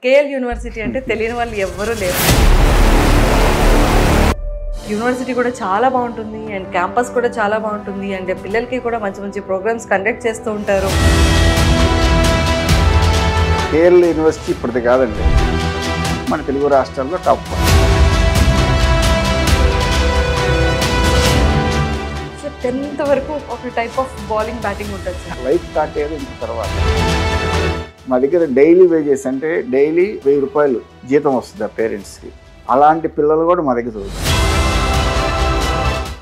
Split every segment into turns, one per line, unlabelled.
KL university అంటే తెలియని వాళ్ళు ఎవ్వరూ లేరు. యూనివర్సిటీ కూడా చాలా బాగుంటుంది అండ్ క్యాంపస్ కూడా చాలా బాగుంటుంది అండ్ పిల్లలకి కూడా మంచి మంచి ప్రోగ్రామ్స్ కండక్ట్ చేస్తూ ఉంటారు.
కేఎల్ యూనివర్సిటీ ఇప్పటిది కాదండి, మన తెలుగు రాష్ట్రాల్లో టాప్ 1.
సో 10th వరకు ఒక టైప్ ఆఫ్ బౌలింగ్ బ్యాటింగ్ ఉంటుంది సార్.
లైఫ్ స్టార్ట్ అయ్యేది ఇంక తర్వాత. మా దగ్గర డైలీ వేజెస్ అంటే డైలీ 1000 రూపాయలు జీతం వస్తుంది ఆ పేరెంట్స్కి. అలాంటి పిల్లలు కూడా మా దగ్గర చదువుతారు.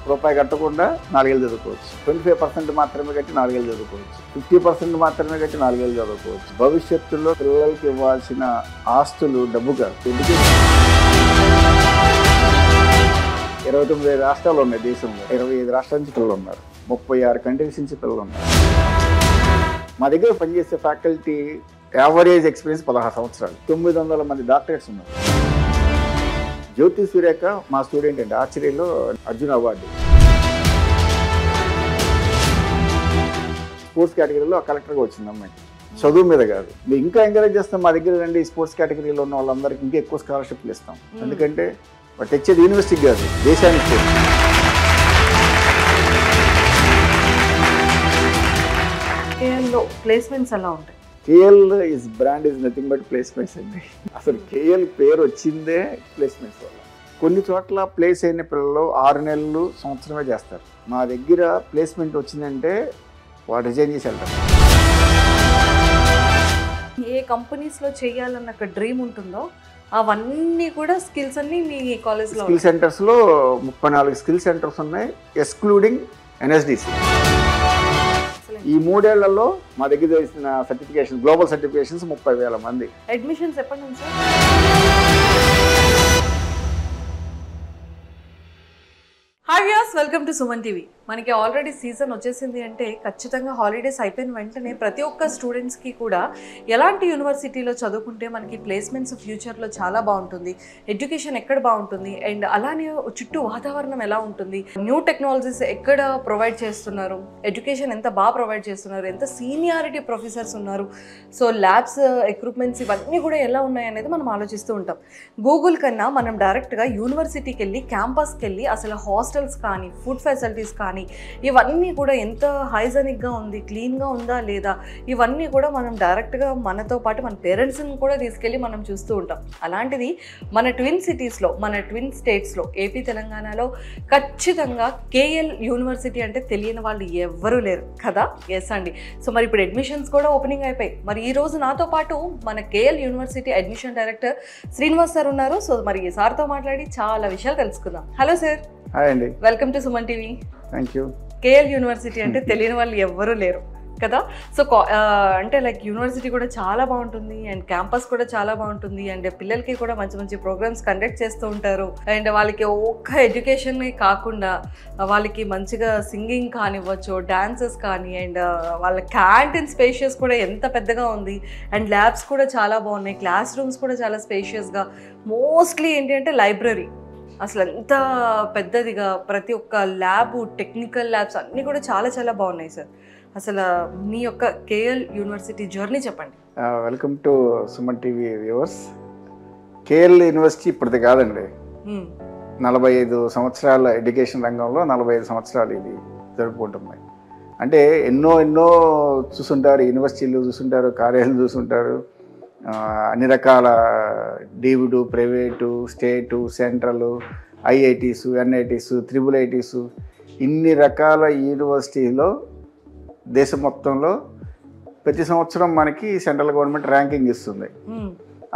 రూపాయి కట్టకుండా 4 ఏళ్ళు చదువుకోవచ్చు. 25% మాత్రమే కట్టి 4 ఏళ్ళు చదువుకోవచ్చు. 50% మాత్రమే కట్టి 4 ఏళ్ళు చదువుకోవచ్చు. భవిష్యత్తులో పిల్లలకి ఇవ్వాల్సిన ఆస్తులు డబ్బు కాదు. 29 రాష్ట్రాలు ఉన్నాయి దేశంలో. 25 రాష్ట్రాల నుంచి పిల్లలు ఉన్నారు. 36 కంట్రీస్ నుంచి పిల్లలు ఉన్నారు. మా దగ్గర పనిచేసే ఫ్యాకల్టీ యావరేజ్ ఎక్స్పీరియన్స్ 16 సంవత్సరాలు. 900 మంది డాక్టరేట్స్ ఉన్నారు. జ్యోతి సురేఖ మా స్టూడెంట్ అండి, ఆర్చరీలో అర్జున్ అవార్డు. స్పోర్ట్స్ కేటగిరీలో కలెక్టర్గా వచ్చింది అమ్మాయి. చదువు మీద కాదు, మేము ఇంకా ఎంకరేజ్ చేస్తాం. మా దగ్గర రండి, స్పోర్ట్స్ కేటగిరీలో ఉన్న వాళ్ళందరికీ ఇంకా ఎక్కువ స్కాలర్షిప్లు ఇస్తాం. ఎందుకంటే వాటి తెచ్చేది యూనివర్సిటీకి కాదు, దేశానికి.
కేఎల్లో ప్లేస్మెంట్స్ ఎలా ఉంటాయి?
KL is brand is nothing but placements అండి. అసలు కేఎల్ పేరు వచ్చిందే ప్లేస్మెంట్స్ వల్ల. కొన్ని చోట్ల ప్లేస్ అయిన పిల్లలు 6 నెలలు, సంవత్సరమే చేస్తారు. మా దగ్గర ప్లేస్మెంట్ వచ్చిందంటే వాడు రిజైన్ చేసి వెళ్తారు.
ఏ కంపెనీస్లో చేయాలన్న ఒక డ్రీమ్ ఉంటుందో అవన్నీ కూడా స్కిల్స్ అన్నీ మీ కాలేజ్లో.
స్కిల్ సెంటర్స్లో 34 స్కిల్ సెంటర్స్ ఉన్నాయి, ఎక్స్క్లూడింగ్ ఎన్ఎస్డిసి. ఈ 3 ఏళ్లలో మా దగ్గర చేసిన సర్టిఫికేషన్, గ్లోబల్ సర్టిఫికేషన్స్ 30,000 మంది.
అడ్మిషన్స్ ఎప్పటి నుంచి? Hi viewers, welcome to Suman TV. మనకి ఆల్రెడీ సీజన్ వచ్చేసింది అంటే ఖచ్చితంగా హాలిడేస్ అయిపోయిన వెంటనే ప్రతి ఒక్క స్టూడెంట్స్కి కూడా ఎలాంటి యూనివర్సిటీలో చదువుకుంటే మనకి ప్లేస్మెంట్స్ ఫ్యూచర్లో చాలా బాగుంటుంది, ఎడ్యుకేషన్ ఎక్కడ బాగుంటుంది అండ్ అలానే చుట్టూ వాతావరణం ఎలా ఉంటుంది, న్యూ టెక్నాలజీస్ ఎక్కడ ప్రొవైడ్ చేస్తున్నారు, ఎడ్యుకేషన్ ఎంత బాగా ప్రొవైడ్ చేస్తున్నారు, ఎంత సీనియారిటీ ప్రొఫెసర్స్ ఉన్నారు, సో ల్యాబ్స్, ఎక్విప్మెంట్స్ ఇవన్నీ కూడా ఎలా ఉన్నాయి అనేది మనం ఆలోచిస్తూ ఉంటాం. గూగుల్ కన్నా మనం డైరెక్ట్గా యూనివర్సిటీకి వెళ్ళి, క్యాంపస్కి వెళ్ళి అసలు హాస్టల్స్ కానీ, ఫుడ్ ఫెసిలిటీస్ కానీ ఇవన్నీ కూడా ఎంత హైజెనిక్గా ఉంది, క్లీన్గా ఉందా లేదా, ఇవన్నీ కూడా మనం డైరెక్ట్గా మనతో పాటు మన పేరెంట్స్ని కూడా తీసుకెళ్ళి మనం చూస్తూ ఉంటాం. అలాంటిది మన ట్విన్ సిటీస్లో, మన ట్విన్ స్టేట్స్లో, ఏపీ తెలంగాణలో ఖచ్చితంగా కేఎల్ యూనివర్సిటీ అంటే తెలియని వాళ్ళు ఎవ్వరూ లేరు కదా. ఎస్ అండి. సో మరి ఇప్పుడు అడ్మిషన్స్ కూడా ఓపెనింగ్ అయిపోయి, మరి ఈరోజు నాతో పాటు మన KL university admission director Srinivas sir ఉన్నారు. సో మరి ఈ సార్తో మాట్లాడి చాలా విషయాలు తెలుసుకుందాం. Hello sir.
హాయ్ అండి.
Welcome to Suman TV.
Thank you.
KL university అంటే తెలియని వాళ్ళు ఎవ్వరూ లేరు కదా. సో అంటే లైక్ యూనివర్సిటీ కూడా చాలా బాగుంటుంది అండ్ క్యాంపస్ కూడా చాలా బాగుంటుంది అండ్ పిల్లలకి కూడా మంచి మంచి ప్రోగ్రామ్స్ కండక్ట్ చేస్తూ ఉంటారు అండ్ వాళ్ళకి ఒక్క ఎడ్యుకేషన్ కాకుండా వాళ్ళకి మంచిగా సింగింగ్ కానివ్వచ్చు, డాన్సెస్ కానీ అండ్ వాళ్ళ క్యాంటీన్ స్పేషియస్ కూడా ఎంత పెద్దగా ఉంది అండ్ ల్యాబ్స్ కూడా చాలా బాగున్నాయి, క్లాస్ రూమ్స్ కూడా చాలా స్పేషియస్గా. మోస్ట్లీ ఏంటి అంటే లైబ్రరీ అసలు ఎంత పెద్దదిగా, ప్రతి ఒక్క ల్యాబ్, టెక్నికల్ ల్యాబ్స్ అన్నీ కూడా చాలా చాలా బాగున్నాయి సార్. అసలు మీ యొక్క కేఎల్ యూనివర్సిటీ జర్నీ చెప్పండి.
Welcome to Suman TV viewers. KL university ఇప్పటిది కాదండి, 45 సంవత్సరాల ఎడ్యుకేషన్ రంగంలో 45 సంవత్సరాలు ఇది జరుపుకుంటుంది. అంటే ఎన్నో చూసుంటారు, యూనివర్సిటీలు చూసుంటారు, కార్యాలయాలు చూసుంటారు, అన్ని రకాల డీవ్డ్, ప్రైవేటు, స్టేటు, సెంట్రల్, ఐఐటీసు, ఎన్ఐటీసు, త్రిబుల్ ఐటీసు, ఇన్ని రకాల యూనివర్సిటీలో దేశం మొత్తంలో ప్రతి సంవత్సరం మనకి సెంట్రల్ గవర్నమెంట్ ర్యాంకింగ్ ఇస్తుంది.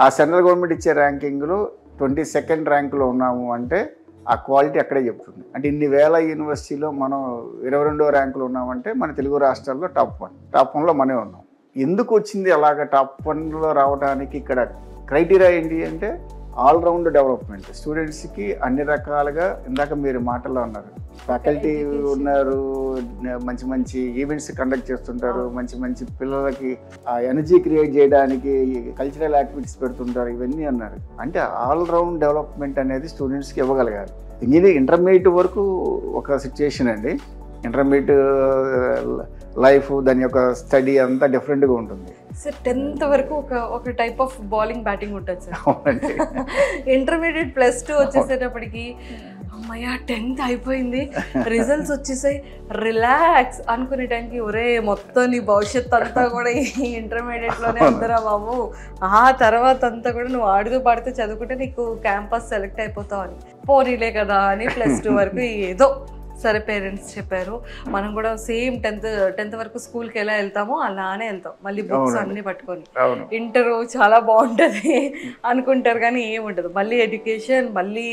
ఆ సెంట్రల్ గవర్నమెంట్ ఇచ్చే ర్యాంకింగ్లో 22nd ర్యాంకులో ఉన్నాము అంటే ఆ క్వాలిటీ అక్కడే చెప్తుంది. అంటే ఇన్ని వేల యూనివర్సిటీలో మనం 22వ ర్యాంకులో ఉన్నామంటే మన తెలుగు రాష్ట్రాల్లో టాప్ 1లో మనమే ఉన్నాం. ఎందుకు వచ్చింది అలాగ టాప్ 1లో రావడానికి? ఇక్కడ క్రైటీరియా ఏంటి అంటే ఆల్రౌండ్ డెవలప్మెంట్. స్టూడెంట్స్కి అన్ని రకాలుగా, ఇందాక మీరు మాటల్లో ఉన్నారు, ఫ్యాకల్టీ ఉన్నారు, మంచి మంచి ఈవెంట్స్ కండక్ట్ చేస్తుంటారు, మంచి పిల్లలకి ఆ ఎనర్జీ క్రియేట్ చేయడానికి కల్చరల్ యాక్టివిటీస్ పెడుతుంటారు, ఇవన్నీ అన్నారు. అంటే ఆల్రౌండ్ డెవలప్మెంట్ అనేది స్టూడెంట్స్కి ఇవ్వగలగాలి. ఇంజనీరింగ్ ఇంటర్మీడియట్ వరకు ఒక సిచ్యుయేషన్ అండి. ఇంటర్మీడియట్ లైఫ్ దాని యొక్క స్టడీ అంతా డిఫరెంట్గా ఉంటుంది.
సార్ 10th వరకు ఒక టైప్ ఆఫ్ బౌలింగ్ బ్యాటింగ్ ఉంటుంది సార్.
అవునండి.
ఇంటర్మీడియట్ +2 వచ్చేసేటప్పటికి అమ్మయ్య 10th అయిపోయింది, రిజల్ట్స్ వచ్చేసాయి, రిలాక్స్ అనుకునే టైంకి ఒరే మొత్తం నీ భవిష్యత్ అంతా కూడా ఈ ఇంటర్మీడియట్లోనే ఉందిరా బాబు, ఆ తర్వాత అంతా కూడా నువ్వు ఆడుతూ పాడుతూ చదువుకుంటే నీకు క్యాంపస్ సెలెక్ట్ అయిపోతావు అని. పోనీలే కదా అని +2 వరకు ఏదో సరే పేరెంట్స్ చెప్పారు, మనం కూడా సేమ్ 10th వరకు స్కూల్కి ఎలా వెళ్తామో అలానే వెళ్తాం, మళ్ళీ బుక్స్ అన్ని పట్టుకొని. ఇంటర్ చాలా బాగుంటుంది అనుకుంటారు కానీ ఏముండదు, మళ్ళీ ఎడ్యుకేషన్, మళ్ళీ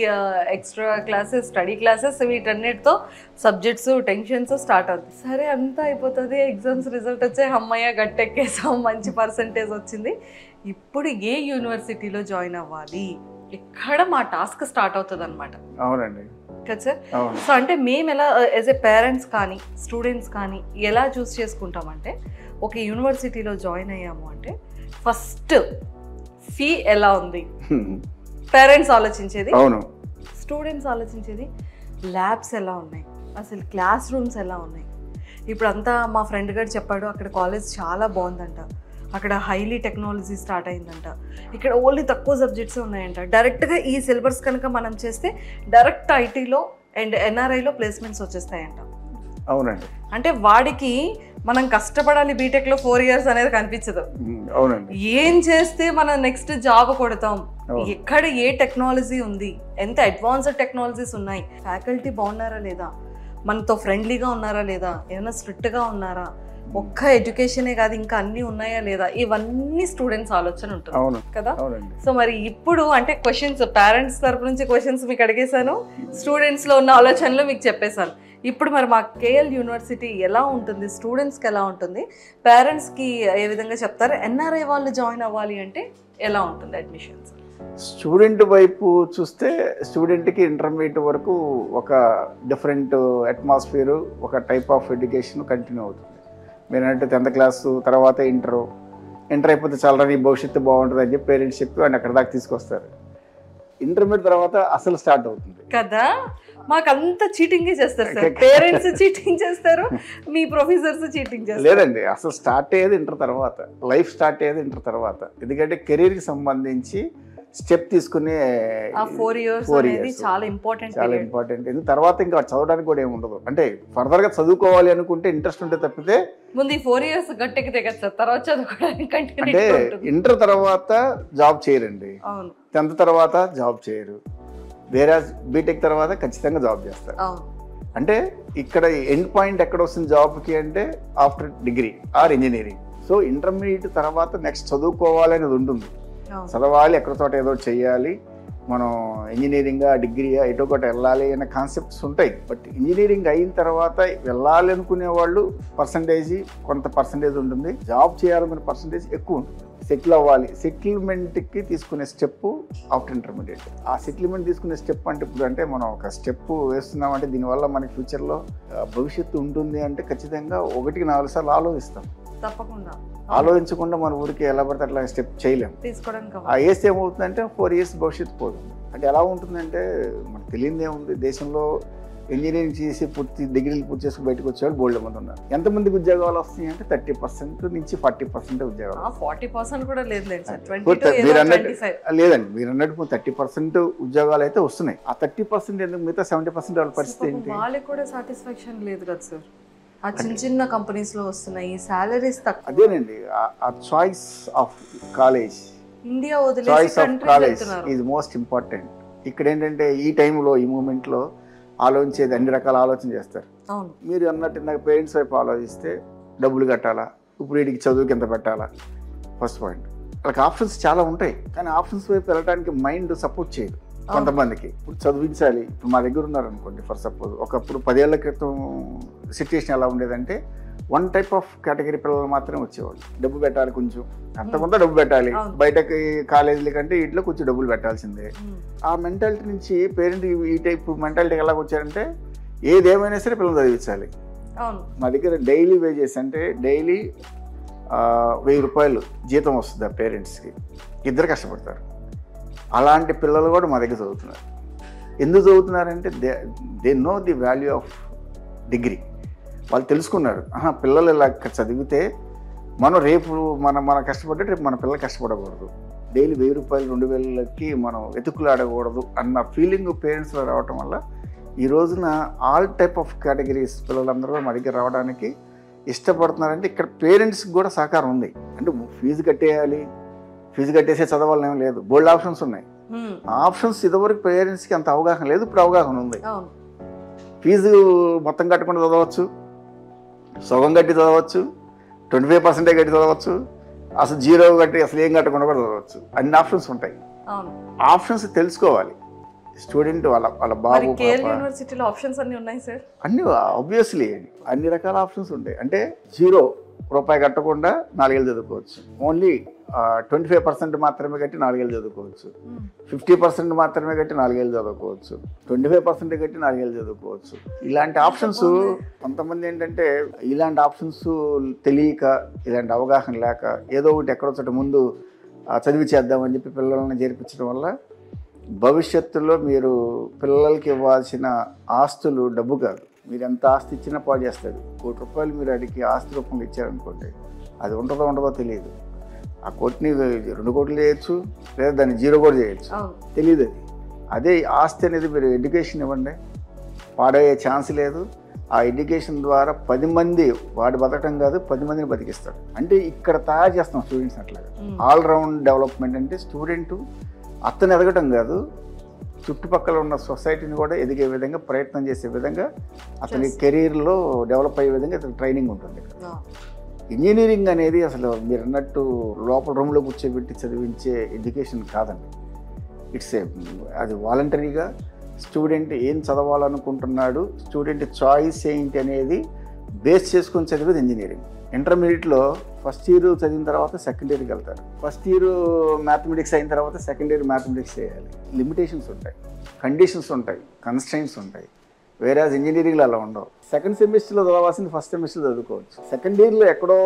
ఎక్స్ట్రా క్లాసెస్, స్టడీ క్లాసెస్, వీటన్నిటితో సబ్జెక్ట్స్ టెన్షన్స్ స్టార్ట్ అవుతుంది. సరే అంతా అయిపోతుంది, ఎగ్జామ్స్ రిజల్ట్ వచ్చాయి, అమ్మయ్య గట్టెక్కేసాం, మంచి పర్సంటేజ్ వచ్చింది, ఇప్పుడు ఏ యూనివర్సిటీలో జాయిన్ అవ్వాలి, ఇక్కడ మా టాస్క్ స్టార్ట్ అవుతుంది అనమాట.
అవునండి
కదా సార్. సో అంటే మేము ఎలా యాజ్ ఏ పేరెంట్స్ కానీ స్టూడెంట్స్ కానీ ఎలా చూస్ చేసుకుంటామంటే, ఒక యూనివర్సిటీలో జాయిన్ అయ్యాము అంటే ఫస్ట్ ఫీ ఎలా ఉంది పేరెంట్స్ ఆలోచించేది,
అవును,
స్టూడెంట్స్ ఆలోచించేది ల్యాబ్స్ ఎలా ఉన్నాయి, అసలు క్లాస్ రూమ్స్ ఎలా ఉన్నాయి. ఇప్పుడు అంతా మా ఫ్రెండ్ గారు చెప్పాడు అక్కడ కాలేజ్ చాలా బాగుందంట, అక్కడ హైలీ టెక్నాలజీ స్టార్ట్ అయిందంట, ఇక్కడ ఓన్లీ తక్కువ సబ్జెక్ట్స్ ఉన్నాయంట, డైరెక్ట్గా ఈ సిలబస్ కనుక మనం చేస్తే డైరెక్ట్ ఐటీలో అండ్ ఎన్ఆర్ఐలో ప్లేస్మెంట్స్ వచ్చేస్తాయంట.
అవునండి.
అంటే వాడికి మనం కష్టపడాలి బీటెక్లో 4 years అనేది కనిపించదు.
అవునండి.
ఏం చేస్తే మనం నెక్స్ట్ జాబ్ కొడతాం, ఎక్కడ ఏ టెక్నాలజీ ఉంది, ఎంత అడ్వాన్స్డ్ టెక్నాలజీస్ ఉన్నాయి, ఫ్యాకల్టీ బాగున్నారా లేదా, మనతో ఫ్రెండ్లీగా ఉన్నారా లేదా, ఏమైనా స్ట్రిక్ట్గా ఉన్నారా, ఒక్క ఎడ్యుకేషనే కాదు ఇంకా అన్నీ ఉన్నాయా లేదా, ఇవన్నీ స్టూడెంట్స్ ఆలోచన ఉంటుంది కదా. సో మరి ఇప్పుడు అంటే క్వశ్చన్స్ పేరెంట్స్ తరపు నుంచి క్వశ్చన్స్ మీకు అడిగేశాను, స్టూడెంట్స్లో ఉన్న ఆలోచనలు మీకు చెప్పేశాను. ఇప్పుడు మరి మా కేఎల్ యూనివర్సిటీ ఎలా ఉంటుంది, స్టూడెంట్స్కి ఎలా ఉంటుంది, పేరెంట్స్కి ఏ విధంగా చెప్తారు, ఎన్ఆర్ఐ వాళ్ళు జాయిన్ అవ్వాలి అంటే ఎలా ఉంటుంది అడ్మిషన్స్?
స్టూడెంట్ వైపు చూస్తే స్టూడెంట్కి ఇంటర్మీడియట్ వరకు ఒక డిఫరెంట్ అట్మాస్ఫియర్, ఒక టైప్ ఆఫ్ ఎడ్యుకేషన్ కంటిన్యూ అవుతుంది. మీరంటే 10th క్లాసు తర్వాత ఇంటర్ అయిపోతే చాలా నీ భవిష్యత్తు బాగుంటుంది అని చెప్పి పేరెంట్స్ చెప్పి వాడిని అక్కడ దాకా తీసుకొస్తారు. ఇంటర్మీడియట్ తర్వాత అసలు స్టార్ట్ అవుతుంది
కదా. మాకు అంతా చీటింగే చేస్తారు సార్, పేరెంట్స్ చీటింగ్ చేస్తారు, మీ ప్రొఫెసర్స్ చీటింగ్ చేస్తారు.
లేదండి, అసలు స్టార్ట్ అయ్యేది ఇంటర్ తర్వాత, లైఫ్ స్టార్ట్ అయ్యేది ఇంటర్ తర్వాత. ఎందుకంటే కెరీర్కి సంబంధించి స్టెప్ తీసుకునే
4 years చాలా ఇంపార్టెంట్.
ఎందుకు తర్వాత ఇంకా చదవడానికి కూడా ఏమి ఉండదు. అంటే ఫర్దర్గా చదువుకోవాలి అనుకుంటే ఇంట్రెస్ట్ ఉంటే తప్పితే
ముందు 4 years గట్టెక్కితే కదా సార్ తర్వాత చదువుకోవడానికి.
అంటే ఇంటర్ తర్వాత జాబ్ చేయరండి, 10th తర్వాత జాబ్ చేయరు, వేరే బీటెక్ తర్వాత ఖచ్చితంగా జాబ్ చేస్తారు. అంటే ఇక్కడ ఎండ్ పాయింట్ ఎక్కడ వస్తుంది జాబ్కి అంటే after degree or engineering. So intermediate తర్వాత నెక్స్ట్ చదువుకోవాలి అనేది ఉంటుంది, చదవాలి, ఎక్కడ చోట ఏదో చెయ్యాలి, మనం ఇంజనీరింగ్ డిగ్రీ ఎటో ఒకటి వెళ్ళాలి అనే కాన్సెప్ట్స్ ఉంటాయి. బట్ ఇంజనీరింగ్ అయిన తర్వాత వెళ్ళాలి అనుకునే వాళ్ళు కొంత పర్సంటేజ్ ఉంటుంది, జాబ్ చేయాలనుకునే పర్సంటేజ్ ఎక్కువ ఉంటుంది. సెటిల్ అవ్వాలి, సెటిల్మెంట్కి తీసుకునే స్టెప్ ఆఫ్టర్ ఇంటర్మీడియట్. ఆ సెటిల్మెంట్ తీసుకునే స్టెప్ అంటే ఇప్పుడు అంటే మనం ఒక స్టెప్ వేస్తున్నామంటే దీనివల్ల మనకి ఫ్యూచర్లో భవిష్యత్తు ఉంటుంది అంటే ఖచ్చితంగా 1కి 4 సార్లు ఆలోచిస్తాం.
తప్పకుండా
ఆలోచించకుండా మన ఊరికి ఎలా పడితే అట్లా స్టెప్ చేయలేము. ఆ ఏజ్ ఏమవుతుందంటే 4 years భవిష్యత్తు పోతుంది. అంటే ఎలా ఉంటుందంటే మనకు తెలియదే ఉంది, దేశంలో ఇంజనీరింగ్ చేసి డిగ్రీలు పూర్తి చేసుకుని బయటకు వచ్చేవాళ్ళు బోల్డ్ మంది ఉన్నారు. ఎంతమందికి ఉద్యోగాలు వస్తాయి అంటే 30% నుంచి 40% ఉద్యోగాలు.
40% కూడా లేదండి,
మీరు అన్నట్టు 30% ఉద్యోగాలు అయితే వస్తున్నాయి. ఆ 30% ఎందుకు మిగతా 70% వాళ్ళ పరిస్థితి ఏంటి?
వాళ్ళకి కూడా సాటిస్ఫాక్షన్ లేదు కదా సార్. ఆ చిన్న కంపెనీస్లో వస్తున్నాయి, సాలరీస్ తక్కువ.
అదేనండి, ఆ choice of college,
India
choice of college is most important. ఇక్కడ ఏంటంటే ఈ టైంలో ఈ మూమెంట్లో ఆలోచించేది అన్ని రకాల ఆలోచన చేస్తారు. మీరు అన్నట్టు నాకు పేరెంట్స్ వైపు ఆలోచిస్తే డబ్బులు కట్టాలా, ఇప్పుడు వీడికి చదువుకి ఎంత పెట్టాలా, ఫస్ట్ పాయింట్. వాళ్ళకి ఆప్షన్స్ చాలా ఉంటాయి, కానీ ఆప్షన్స్ వైపు వెళ్ళడానికి మైండ్ సపోర్ట్ చేయదు కొంతమందికి. ఇప్పుడు చదివించాలి, ఇప్పుడు మా దగ్గర ఉన్నారనుకోండి ఫర్ సపోజ్, ఒకప్పుడు 10 ఏళ్ల క్రితం సిచ్యుయేషన్ ఎలా ఉండేదంటే 1 type ఆఫ్ కేటగిరీ పిల్లలు మాత్రమే వచ్చేవాళ్ళు. డబ్బు పెట్టాలి, కొంచెం అంతకుందా డబ్బు పెట్టాలి, బయటకి కాలేజీల కంటే వీటిలో కొంచెం డబ్బులు పెట్టాల్సిందే. ఆ మెంటాలిటీ నుంచి పేరెంట్ ఈ టైప్ మెంటాలిటీకి ఎలా వచ్చారంటే ఏదేమైనా సరే పిల్లలు చదివించాలి. మా దగ్గర డైలీ వేజెస్ అంటే డైలీ 1000 రూపాయలు జీతం వస్తుంది ఆ పేరెంట్స్కి, ఇద్దరు కష్టపడతారు. అలాంటి పిల్లలు కూడా మా దగ్గర చదువుతున్నారు. ఎందుకు చదువుతున్నారంటే they know the value of degree. వాళ్ళు తెలుసుకున్నారు, పిల్లలు ఇలా చదివితే మనం రేపు మన కష్టపడ్డే రేపు మన పిల్లలు కష్టపడకూడదు, డైలీ 1000 రూపాయలు 2000కి మనం వెతుకులాడకూడదు అన్న ఫీలింగ్ పేరెంట్స్లో రావటం వల్ల ఈ రోజున ఆల్ టైప్ ఆఫ్ కేటగిరీస్ పిల్లలందరూ మా దగ్గర రావడానికి ఇష్టపడుతున్నారంటే ఇక్కడ పేరెంట్స్కి కూడా సహకారం ఉంది. అంటే ఫీజు కట్టేయాలి, ఫీజు కట్టేసే చదవాలని ఏం లేదు, బోల్డ్ ఆప్షన్స్ ఉన్నాయి. ఆ ఆప్షన్స్ ఇదివరకు పేరెంట్స్కి అంత అవగాహన లేదు, ఇప్పుడు అవగాహన ఉంది. ఫీజు మొత్తం కట్టకుండా చదవచ్చు, సగం కట్టి చదవచ్చు, 25% కట్టి చదవచ్చు, అసలు 0 కట్టి అసలు ఏం కట్టకుండా కూడా చదవచ్చు. అన్ని ఆప్షన్స్ ఉంటాయి. ఆప్షన్స్ తెలుసుకోవాలి స్టూడెంట్, వాళ్ళ బాబు.
యూనివర్సిటీలో ఆప్షన్స్ అన్ని ఉన్నాయి సార్?
అన్ని ఆబ్వియస్లీ అన్ని రకాల ఆప్షన్స్ ఉంటాయి. అంటే 0 రూపాయి కట్టకుండా 4 ఏళ్ళు చదువుకోవచ్చు, ఓన్లీ 25% మాత్రమే కట్టి 4 ఏళ్ళు చదువుకోవచ్చు, 50% మాత్రమే కట్టి 4 ఏళ్ళు చదువుకోవచ్చు, 25% కట్టి 4 ఏళ్ళు చదువుకోవచ్చు. ఇలాంటి ఆప్షన్స్ కొంతమంది ఏంటంటే ఇలాంటి ఆప్షన్స్ తెలియక, ఇలాంటి అవగాహన లేక ఏదో ఒకటి ఎక్కడో చోట ముందు చదివి చేద్దామని చెప్పి పిల్లల్ని చేర్పించడం వల్ల భవిష్యత్తులో మీరు పిల్లలకి ఇవ్వాల్సిన ఆస్తులు డబ్బు కాదు, మీరు ఎంత ఆస్తి ఇచ్చినా పాడు చేస్తాడు. 1 కోటి రూపాయలు మీరు అడిగి ఆస్తి రూపంలో ఇచ్చారనుకోండి, అది ఉండదో తెలియదు. ఆ కోటిని 2 కోట్లు చేయొచ్చు, లేదా దాన్ని 0 కూడా చేయొచ్చు, తెలియదు. అదే ఆస్తి అనేది మీరు ఎడ్యుకేషన్ ఇవ్వండి, పాడయ్యే ఛాన్స్ లేదు. ఆ ఎడ్యుకేషన్ ద్వారా 10 మంది వాడు బతకడం కాదు 10 మందిని బతికిస్తాడు. అంటే ఇక్కడ తయారు చేస్తాం స్టూడెంట్స్ అట్లాగా. ఆల్రౌండ్ డెవలప్మెంట్ అంటే స్టూడెంట్ అతను ఎదగటం కాదు, చుట్టుపక్కల ఉన్న సొసైటీని కూడా ఎదిగే విధంగా ప్రయత్నం చేసే విధంగా అతని కెరీర్లో డెవలప్ అయ్యే విధంగా అతని ట్రైనింగ్ ఉంటుంది. ఇంజనీరింగ్ అనేది అసలు మీరు అన్నట్టు లోపల రూమ్లో కూర్చోబెట్టి చదివించే ఎడ్యుకేషన్ కాదండి. అది వాలంటరీగా స్టూడెంట్ ఏం చదవాలనుకుంటున్నాడు, స్టూడెంట్ చాయిస్ ఏంటి అనేది బేస్ చేసుకొని చదివేది ఇంజనీరింగ్. ఇంటర్మీడియట్లో ఫస్ట్ ఇయర్ చదివిన తర్వాత సెకండ్ ఇయర్కి వెళ్తారు, ఫస్ట్ ఇయర్ మ్యాథమెటిక్స్ అయిన తర్వాత సెకండ్ ఇయర్ మ్యాథమెటిక్స్ చేయాలి. లిమిటేషన్స్ ఉంటాయి, కండిషన్స్ ఉంటాయి, కన్స్ట్రైంట్స్ ఉంటాయి. వేరే ఇంజనీరింగ్లో అలా ఉండవు. సెకండ్ సెమిస్టర్లో చదవాల్సింది ఫస్ట్ సెమిస్టర్ చదువుకోవచ్చు. సెకండ్ ఇయర్లో ఎక్కడో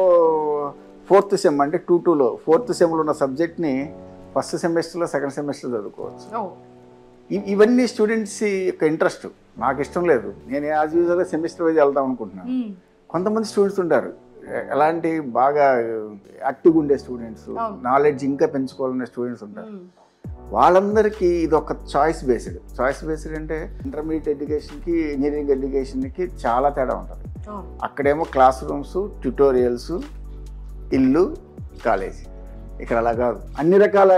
4th సెమ్ అంటే 2-2లో 4th సెమ్లో ఉన్న సబ్జెక్ట్ని ఫస్ట్ సెమిస్టర్లో సెకండ్ సెమిస్టర్ చదువుకోవచ్చు. ఇవన్నీ స్టూడెంట్స్ యొక్క ఇంట్రెస్ట్. నాకు ఇష్టం లేదు, నేను యాజ్ యూజువల్గా సెమిస్టర్ వైజ్ వెళ్దాం అనుకుంటున్నాను. కొంతమంది స్టూడెంట్స్ ఉంటారు ఎలాంటి బాగా యాక్టివ్గా ఉండే స్టూడెంట్స్, నాలెడ్జ్ ఇంకా పెంచుకోవాలనే స్టూడెంట్స్ ఉంటారు. వాళ్ళందరికీ ఇది ఒక చాయిస్ బేస్డ్ అంటే ఇంటర్మీడియట్ ఎడ్యుకేషన్కి ఇంజనీరింగ్ ఎడ్యుకేషన్కి చాలా తేడా ఉంటుంది. అక్కడేమో క్లాస్ రూమ్స్, ట్యూటోరియల్స్, ఇల్లు, కాలేజీ. ఇక్కడ అలా కాదు, అన్ని రకాల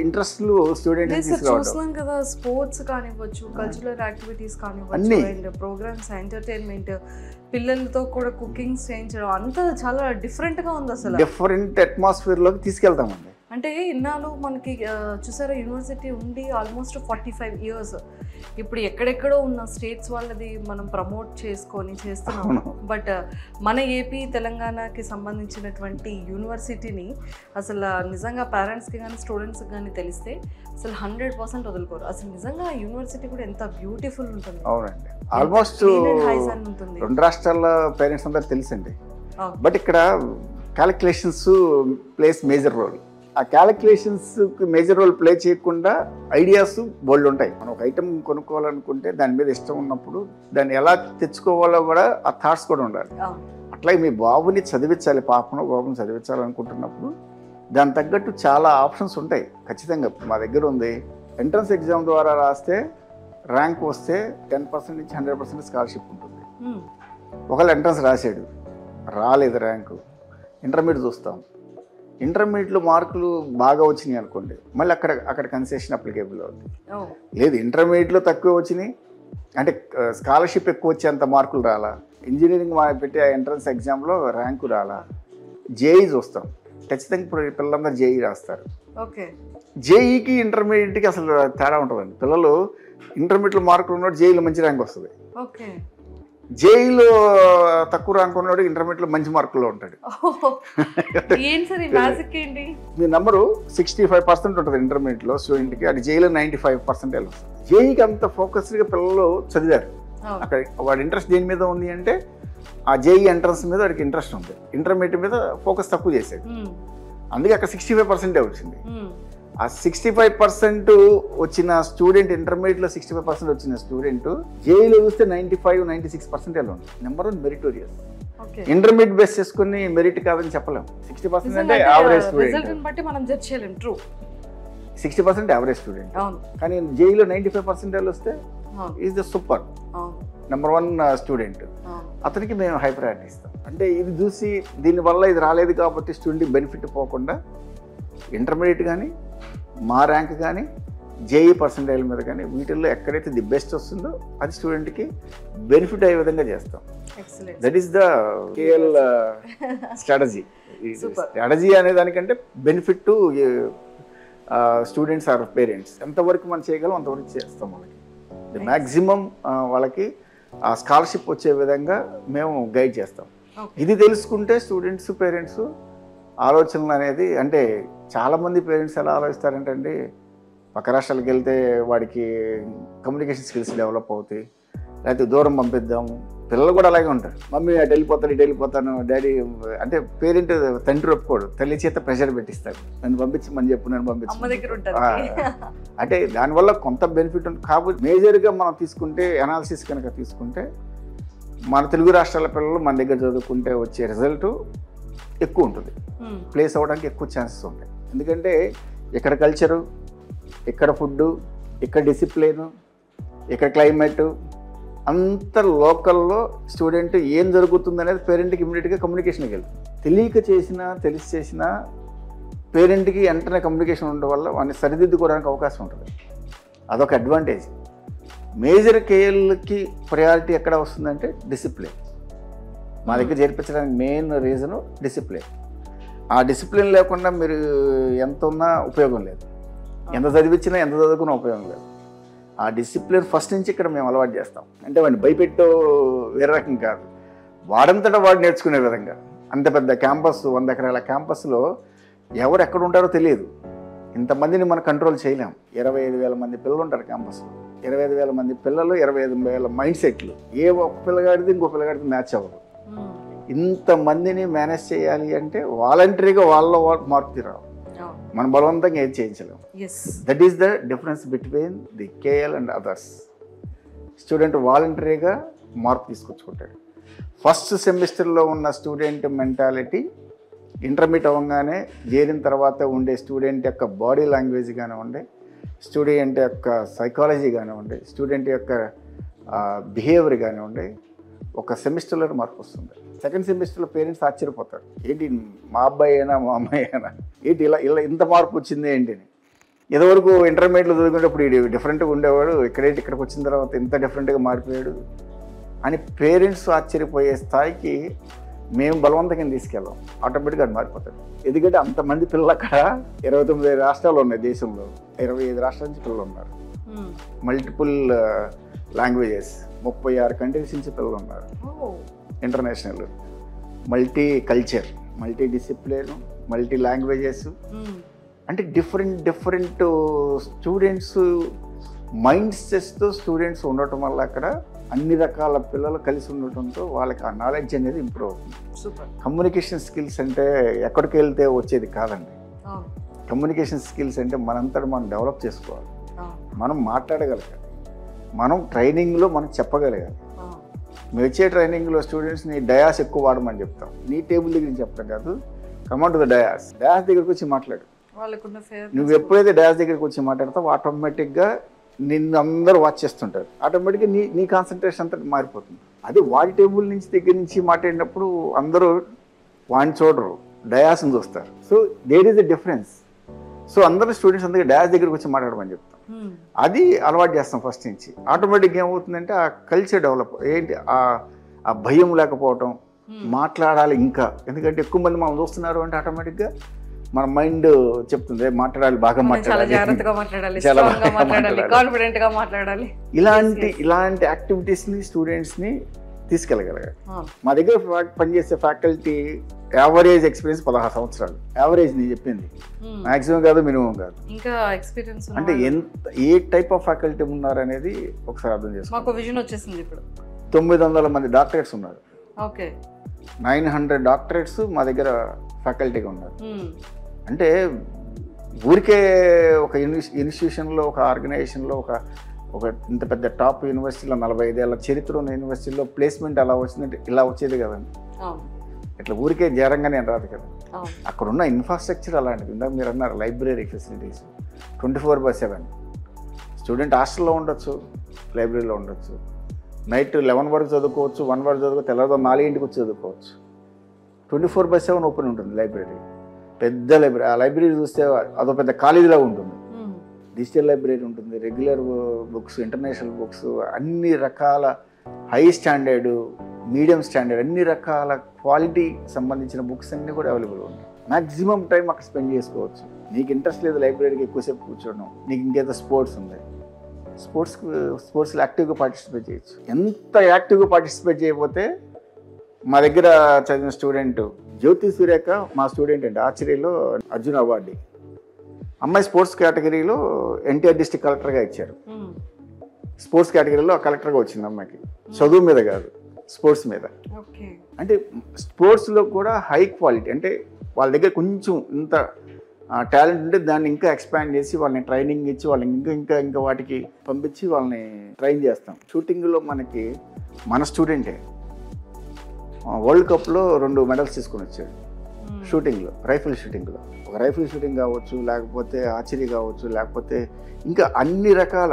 ఇంట్రెస్ట్లు స్టూడెంట్స్
చూస్తున్నాం కదా. స్పోర్ట్స్ కానివ్వచ్చు, కల్చరల్ యాక్టివిటీస్ కానివ్వచ్చు, అండ్ ప్రోగ్రామ్స్, ఎంటర్టైన్మెంట్, పిల్లలతో కూడా కుకింగ్ చేయించడం, అంతా చాలా డిఫరెంట్గా ఉంది. అసలు
డిఫరెంట్ అట్మాస్ఫియర్లోకి తీసుకెళ్తామండి.
అంటే ఇన్నాళ్ళు మనకి చూసారా యూనివర్సిటీ ఉండి ఆల్మోస్ట్ 45 years. ఇప్పుడు ఎక్కడెక్కడో ఉన్న స్టేట్స్ వాళ్ళది మనం ప్రమోట్ చేసుకొని చేస్తున్నాం. బట్ మన ఏపీ తెలంగాణకి సంబంధించినటువంటి యూనివర్సిటీని అసలు నిజంగా పేరెంట్స్కి కానీ స్టూడెంట్స్కి కానీ తెలిస్తే అసలు 100% వదులుకోరు. అసలు నిజంగా యూనివర్సిటీ కూడా ఎంత బ్యూటిఫుల్ ఉంటుంది.
అవునండి, ఆల్మోస్ట్ 2 రాష్ట్రాల పేరెంట్స్ అందరూ తెలుసండి. బట్ ఇక్కడ క్యాలిక్యులేషన్స్ ప్లేస్ మేజర్ రోల్. ఆ క్యాలిక్యులేషన్స్ మేజర్ రోల్ ప్లే చేయకుండా ఐడియాస్ బోల్డ్ ఉంటాయి. మనం ఒక ఐటమ్ కొనుక్కోవాలనుకుంటే దాని మీద ఇష్టం ఉన్నప్పుడు దాన్ని ఎలా తెచ్చుకోవాలో కూడా ఆ థాట్స్ కూడా ఉండాలి. అట్లాగే మీ బాబుని చదివించాలి, బాబుని చదివించాలనుకుంటున్నప్పుడు దాని తగ్గట్టు చాలా ఆప్షన్స్ ఉంటాయి ఖచ్చితంగా. మా దగ్గర ఉంది, ఎంట్రన్స్ ఎగ్జామ్ ద్వారా రాస్తే ర్యాంక్ వస్తే 10% నుంచి 100% స్కాలర్షిప్ ఉంటుంది. ఒకవేళ ఎంట్రన్స్ రాసాడు, రాలేదు ర్యాంకు, ఇంటర్మీడియట్ చూస్తాం. ఇంటర్మీడియట్లో మార్కులు బాగా వచ్చినాయి అనుకోండి, మళ్ళీ అక్కడ కన్సెషన్ అప్లికేబుల్ అవుతుంది. లేదు ఇంటర్మీడియట్లో తక్కువ వచ్చినాయి అంటే స్కాలర్షిప్ ఎక్కువ వచ్చేంత మార్కులు రాలా, ఇంజనీరింగ్ పెట్టే ఎంట్రన్స్ ఎగ్జామ్లో ర్యాంకు రాలా, జేఈ చూస్తాం. ఖచ్చితంగా ఇప్పుడు పిల్లలందరూ జేఈ రాస్తారు. జేఈకి ఇంటర్మీడియట్కి అసలు తేడా ఉంటుందండి. పిల్లలు ఇంటర్మీడియట్లో మార్కులు ఉన్నట్టు జేఈలో మంచి ర్యాంక్ వస్తుంది, జేఈలో తక్కువ ర్యాంక్ ఉన్నాడు ఇంటర్మీడియట్లో మంచి మార్కుల్లో ఉంటాడు. మీ నెంబరు 65% ఉంటుంది ఇంటర్మీడియట్లో స్టూడెంట్కి, అది జేఈలో 95% వస్తుంది. జేఈకి అంత ఫోకస్డ్గా పిల్లలు చదివారు. అక్కడ వాడి ఇంట్రెస్ట్ దేని మీద ఉంది అంటే ఆ జేఈ ఎంట్రన్స్ మీద వాడికి ఇంట్రెస్ట్ ఉంది, ఇంటర్మీడియట్ మీద ఫోకస్ తక్కువ చేశాడు, అందుకే అక్కడ 65% వచ్చింది. ఆ 65% వచ్చిన స్టూడెంట్, ఇంటర్మీడియట్లో 65% వచ్చిన స్టూడెంట్ జేఈలో చూస్తే 95-96% ఉంది. Number 1 meritorious. ఇంటర్మీడియట్ బేస్ చేసుకుని మెరిట్ కాదని చెప్పలేము. 60% అంటే యావరేజ్ స్టూడెంట్
బట్టి మనం జడ్జ్ చేయలేం. True,
60% average student. కానీ జేఈలో 95% వస్తే is the super number 1 student. అతనికి మేము హై ప్రయారిటీ ఇస్తాం. అంటే ఇది చూసి దీనివల్ల ఇది రాలేదు కాబట్టి స్టూడెంట్కి బెనిఫిట్ పోకుండా ఇంటర్మీడియట్ కానీ, మా ర్యాంక్ కానీ, జేఈ పర్సంటైల్ మీద కానీ వీటిల్లో ఎక్కడైతే ది బెస్ట్ వస్తుందో అది స్టూడెంట్కి బెనిఫిట్ అయ్యే విధంగా చేస్తాం. That is the KL strategy. Strategy అనే దానికంటే benefit to students or parents. ఎంతవరకు మనం చేయగలం అంతవరకు చేస్తాం. వాళ్ళకి మ్యాక్సిమం వాళ్ళకి ఆ స్కాలర్షిప్ వచ్చే విధంగా మేము గైడ్ చేస్తాం. ఇది తెలుసుకుంటే స్టూడెంట్స్, పేరెంట్స్ ఆలోచనలు అనేది, అంటే చాలామంది పేరెంట్స్ ఎలా ఆలోచిస్తారంటే అండి, పక్క రాష్ట్రాలకు వెళ్తే వాడికి కమ్యూనికేషన్ స్కిల్స్ డెవలప్ అవుతాయి, లేకపోతే దూరం పంపిద్దాము. పిల్లలు కూడా అలాగే ఉంటారు. మమ్మీ అటు వెళ్ళిపోతాను, ఇటు వెళ్ళిపోతాను, డాడీ అంటే పేరెంట్, తండ్రి ఒప్పుకోడు, తల్లి చేత ప్రెషర్ పెట్టిస్తారు. నన్ను పంపించమని చెప్పు, నన్ను పంపించు. అంటే దానివల్ల కొంత బెనిఫిట్ ఉంది. కాబట్టి మేజర్గా మనం తీసుకుంటే, అనాలిసిస్ కనుక తీసుకుంటే, మన తెలుగు రాష్ట్రాల పిల్లలు మన దగ్గర చదువుకుంటే వచ్చే రిజల్ట్ ఎక్కువ ఉంటుంది. ప్లేస్ అవ్వడానికి ఎక్కువ ఛాన్సెస్ ఉంటాయి. ఎందుకంటే ఇక్కడ కల్చరు, ఇక్కడ ఫుడ్డు, ఇక్కడ డిసిప్లిను, ఇక్కడ క్లైమేట్ అంత లోకల్లో స్టూడెంట్ ఏం జరుగుతుంది అనేది పేరెంట్కి ఇమీడియట్గా కమ్యూనికేషన్కి వెళ్తుంది. తెలియక చేసినా, తెలిసి చేసినా పేరెంట్కి వెంటనే కమ్యూనికేషన్ ఉండడం వల్ల వాడిని సరిదిద్దుకోవడానికి అవకాశం ఉంటుంది. అదొక అడ్వాంటేజ్. మేజర్ కేఎల్కి ప్రయారిటీ ఎక్కడ వస్తుందంటే డిసిప్లిన్. మా దగ్గర చేర్పించడానికి మెయిన్ రీజను డిసిప్లిన్. ఆ డిసిప్లిన్ లేకుండా మీరు ఎంత ఉన్నా ఉపయోగం లేదు, ఎంత చదివించినా, ఎంత చదువుకున్నా ఉపయోగం లేదు. ఆ డిసిప్లిన్ ఫస్ట్ నుంచి ఇక్కడ మేము అలవాటు చేస్తాం. అంటే వాడిని భయపెట్టో వేరే రకం కాదు, వాడంతటా వాడు నేర్చుకునే విధంగా. అంత పెద్ద క్యాంపస్, 100 ఎకరాల క్యాంపస్లో ఎవరు ఎక్కడ ఉంటారో తెలియదు. ఇంతమందిని మనం కంట్రోల్ చేయలేం. 25,000 మంది పిల్లలు ఉంటారు క్యాంపస్లో. 25,000 మంది పిల్లలు, 25,000 మైండ్ సెట్లు. ఏ ఒక్క పిల్లగాడిది ఇంకో పిల్లగాడిది మ్యాచ్ అవ్వదు. ఇంతమందిని మేనేజ్ చేయాలి అంటే వాలంటరీగా వాళ్ళ మార్పు రావు, మనం బలవంతంగా ఏది చేయించలేము. That is the difference between the KL and others. Student వాలంటరీగా మార్పు తీసుకొచ్చుకుంటాడు. ఫస్ట్ సెమిస్టర్లో ఉన్న స్టూడెంట్ మెంటాలిటీ ఇంటర్మీడియట్ అవ్వగానే చేరిన తర్వాత ఉండే స్టూడెంట్ యొక్క బాడీ లాంగ్వేజ్ కానివ్వండి, స్టూడెంట్ యొక్క సైకాలజీ కానివ్వండి, స్టూడెంట్ యొక్క బిహేవియర్ కానివ్వండి, ఒక సెమిస్టర్లో మార్పు వస్తుంది. సెకండ్ సెమిస్టర్లో పేరెంట్స్ ఆశ్చర్యపోతారు, ఏంటి మా అబ్బాయి అయినా మా అమ్మాయి అయినా ఏంటి ఇలా ఇలా ఇంత మార్పు వచ్చింది ఏంటి అని. ఇదివరకు ఇంటర్మీడియట్లో చదువుకునేటప్పుడు ఇది డిఫరెంట్గా ఉండేవాడు, ఇక్కడికి వచ్చిన తర్వాత ఇంత డిఫరెంట్గా మారిపోయాడు అని పేరెంట్స్ ఆశ్చర్యపోయే స్థాయికి మేము బలవంతంగా తీసుకెళ్ళాం. ఆటోమేటిక్గా అది మారిపోతాడు. ఎందుకంటే అంతమంది పిల్లలు అక్కడ 29 రాష్ట్రాలు ఉన్నాయి దేశంలో, 25 రాష్ట్రాల నుంచి పిల్లలు ఉన్నారు. మల్టిపుల్ లాంగ్వేజెస్, 36 కంట్రీస్ నుంచి పిల్లలు ఉన్నారు. International, multi culture, multi discipline, multi languages. అంటే డిఫరెంట్ స్టూడెంట్స్ మైండ్ సెట్స్తో స్టూడెంట్స్ ఉండటం వల్ల అక్కడ అన్ని రకాల పిల్లలు కలిసి ఉండటంతో వాళ్ళకి ఆ నాలెడ్జ్ అనేది ఇంప్రూవ్ అవుతుంది. కమ్యూనికేషన్ స్కిల్స్ అంటే ఎక్కడికి వెళ్తే వచ్చేది కాదండి. కమ్యూనికేషన్ స్కిల్స్ అంటే మనంతటా మనం డెవలప్ చేసుకోవాలి. మనం మాట్లాడగలగాలి, మనం ట్రైనింగ్లో మనం చెప్పగలగాలి. మేము వచ్చే ట్రైనింగ్లో స్టూడెంట్స్ని డయాస్ ఎక్కువ వాడమని చెప్తాం. నీ టేబుల్ దగ్గర నుంచి చెప్పడం కాదు, కమాండ్ టు ద డయాస్ దగ్గరికి వచ్చి మాట్లాడు. నువ్వు ఎప్పుడైతే డయాస్ దగ్గరికి వచ్చి మాట్లాడతావు ఆటోమేటిక్గా నిన్ను అందరూ వాచ్ చేస్తుంటారు. ఆటోమేటిక్గా నీ కాన్సన్ట్రేషన్ అంతా మారిపోతుంది. అది వాడి టేబుల్ నుంచి దగ్గర నుంచి మాట్లాడినప్పుడు అందరూ వాడిని చూడరు, డయాస్ని చూస్తారు. So there is the difference. So అందరూ స్టూడెంట్స్ అందరికీ డయాస్ దగ్గరికి వచ్చి మాట్లాడమని చెప్తాం. అది అలవాటు చేస్తాం ఫస్ట్ నుంచి. ఆటోమేటిక్గా ఏమవుతుందంటే ఆ కల్చర్ డెవలప్ ఏంటి, ఆ భయం లేకపోవటం, మాట్లాడాలి ఇంకా. ఎందుకంటే ఎక్కువ మంది మనం చూస్తున్నారు అంటే ఆటోమేటిక్గా మన మైండ్ చెప్తుంది మాట్లాడాలి, బాగా మాట్లాడాలి, ఇలాంటి యాక్టివిటీస్ని స్టూడెంట్స్ని తీసుకెళ్ళగలగాలి. మా దగ్గర పనిచేసే ఫ్యాకల్టీ యావరేజ్ ఎక్స్పీరియన్స్ 16 సంవత్సరాలు. యావరేజ్ నేను చెప్పింది, మాక్సిమం కాదు, మినిమం కాదు.
ఇంకా ఎక్స్పీరియన్స్
అంటే ఏ టైప్ ఆఫ్ ఫ్యాకల్టీ ఉన్నారు అనేది ఒకసారి అర్థం చేసుకోండి.
మాకు విజన్ వచ్చేసింది. ఇప్పుడు
900 మంది డాక్టరేట్స్ ఉన్నారు.
ఓకే,
900 డాక్టరేట్స్ మా దగ్గర ఫ్యాకల్టీగా ఉన్నారు. అంటే ఊరికే ఒక ఇన్స్టిట్యూషన్లో, ఒక ఆర్గనైజేషన్లో, ఒక ఇంత పెద్ద టాప్ యూనివర్సిటీలో 45 ఏళ్ళ చరిత్ర ఉన్న యూనివర్సిటీలో ప్లేస్మెంట్ అలా వచ్చిందంటే ఇలా వచ్చేది కదండి. ఇట్లా ఊరికే జరంగానే రాదు కదా. అక్కడ ఉన్న ఇన్ఫ్రాస్ట్రక్చర్ అలాంటిది. ఇందాక మీరు అన్నారు లైబ్రరీ ఫెసిలిటీస్ 24/7. స్టూడెంట్ హాస్టల్లో ఉండొచ్చు, లైబ్రరీలో ఉండొచ్చు. నైట్ 11 వరకు చదువుకోవచ్చు, 1 వరకు చదువుకోవచ్చు, తెల్లవారు 4 వచ్చి చదువుకోవచ్చు. 24/7 ఓపెన్ ఉంటుంది లైబ్రరీ. పెద్ద లైబ్రరీ. ఆ లైబ్రరీ చూస్తే అదో పెద్ద కాలేజీలో ఉంటుంది. డిజిటల్ లైబ్రరీ ఉంటుంది, రెగ్యులర్ బుక్స్, ఇంటర్నేషనల్ బుక్స్, అన్ని రకాల హై స్టాండర్డ్, మీడియం స్టాండర్డ్, అన్ని రకాల క్వాలిటీ సంబంధించిన బుక్స్ అన్నీ కూడా అవైలబుల్ ఉంటాయి. మ్యాక్సిమం టైం అక్కడ స్పెండ్ చేసుకోవచ్చు. నీకు ఇంట్రెస్ట్ లేదు లైబ్రరీకి ఎక్కువసేపు కూర్చోవడం, నీకు ఇంకేదో స్పోర్ట్స్ ఉంది, స్పోర్ట్స్లో యాక్టివ్గా పార్టిసిపేట్ చేయొచ్చు. ఎంత యాక్టివ్గా పార్టిసిపేట్ చేయకపోతే మా దగ్గర చదివిన స్టూడెంట్ జ్యోతి సురేఖ మా స్టూడెంట్ అండి, ఆర్చరీలో అర్జున్ అవార్డు. అమ్మాయి స్పోర్ట్స్ కేటగిరీలో ఎన్టీఆర్ డిస్ట్రిక్ట్ కలెక్టర్గా ఇచ్చారు. స్పోర్ట్స్ కేటగిరీలో కలెక్టర్గా వచ్చింది అమ్మాయికి. చదువు మీద కాదు, స్పోర్ట్స్ మీద. అంటే స్పోర్ట్స్లో కూడా హై క్వాలిటీ, అంటే వాళ్ళ దగ్గర కొంచెం ఇంత టాలెంట్ ఉంటే దాన్ని ఇంకా ఎక్స్పాండ్ చేసి వాళ్ళని ట్రైనింగ్ ఇచ్చి వాళ్ళని ఇంకా వాటికి పంపించి వాళ్ళని ట్రైన్ చేస్తాం. షూటింగ్లో మనకి మన స్టూడెంటే వరల్డ్ కప్లో 2 మెడల్స్ తీసుకొని వచ్చాడు షూటింగ్లో, రైఫిల్ షూటింగ్లో. ఒక రైఫిల్ షూటింగ్ కావచ్చు, లేకపోతే ఆర్చరీ కావచ్చు, లేకపోతే ఇంకా అన్ని రకాల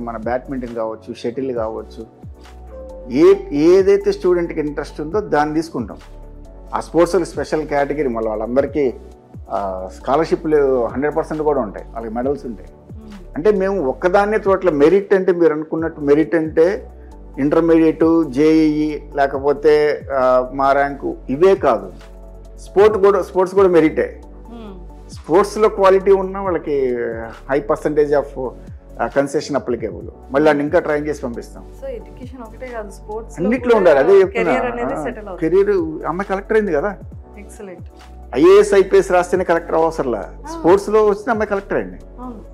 మన బ్యాడ్మింటన్ కావచ్చు, షటిల్ కావచ్చు, ఏదైతే స్టూడెంట్కి ఇంట్రెస్ట్ ఉందో దాన్ని తీసుకుంటాం. ఆ స్పోర్ట్స్లో స్పెషల్ కేటగిరీ మళ్ళీ వాళ్ళందరికీ స్కాలర్షిప్లు 100% కూడా ఉంటాయి, వాళ్ళకి మెడల్స్ ఉంటాయి. అంటే మేము ఒక్కదాన్నే చోట్ల మెరిట్ అంటే మీరు అనుకున్నట్టు మెరిట్ అంటే ఇంటర్మీడియట్, జేఈఈ, లేకపోతే మా ర్యాంకు ఇవే కాదు. స్పోర్ట్స్ కూడా మెరిటే. స్పోర్ట్స్లో క్వాలిటీ ఉన్న వాళ్ళకి high percentage of concession applicable. మళ్ళీ దాన్ని ఇంకా ట్రైన్ చేసి పంపిస్తాం. అన్నిట్లో ఉండాలి. అదే చెప్తున్నా, కెరీర్. అమ్మాయి కలెక్టర్ అయింది కదా, ఐఏఎస్ ఐపీఎస్ రాస్తేనే కలెక్టర్ అవసరంలా. స్పోర్ట్స్లో వచ్చిన అమ్మాయి కలెక్టర్ అయింది.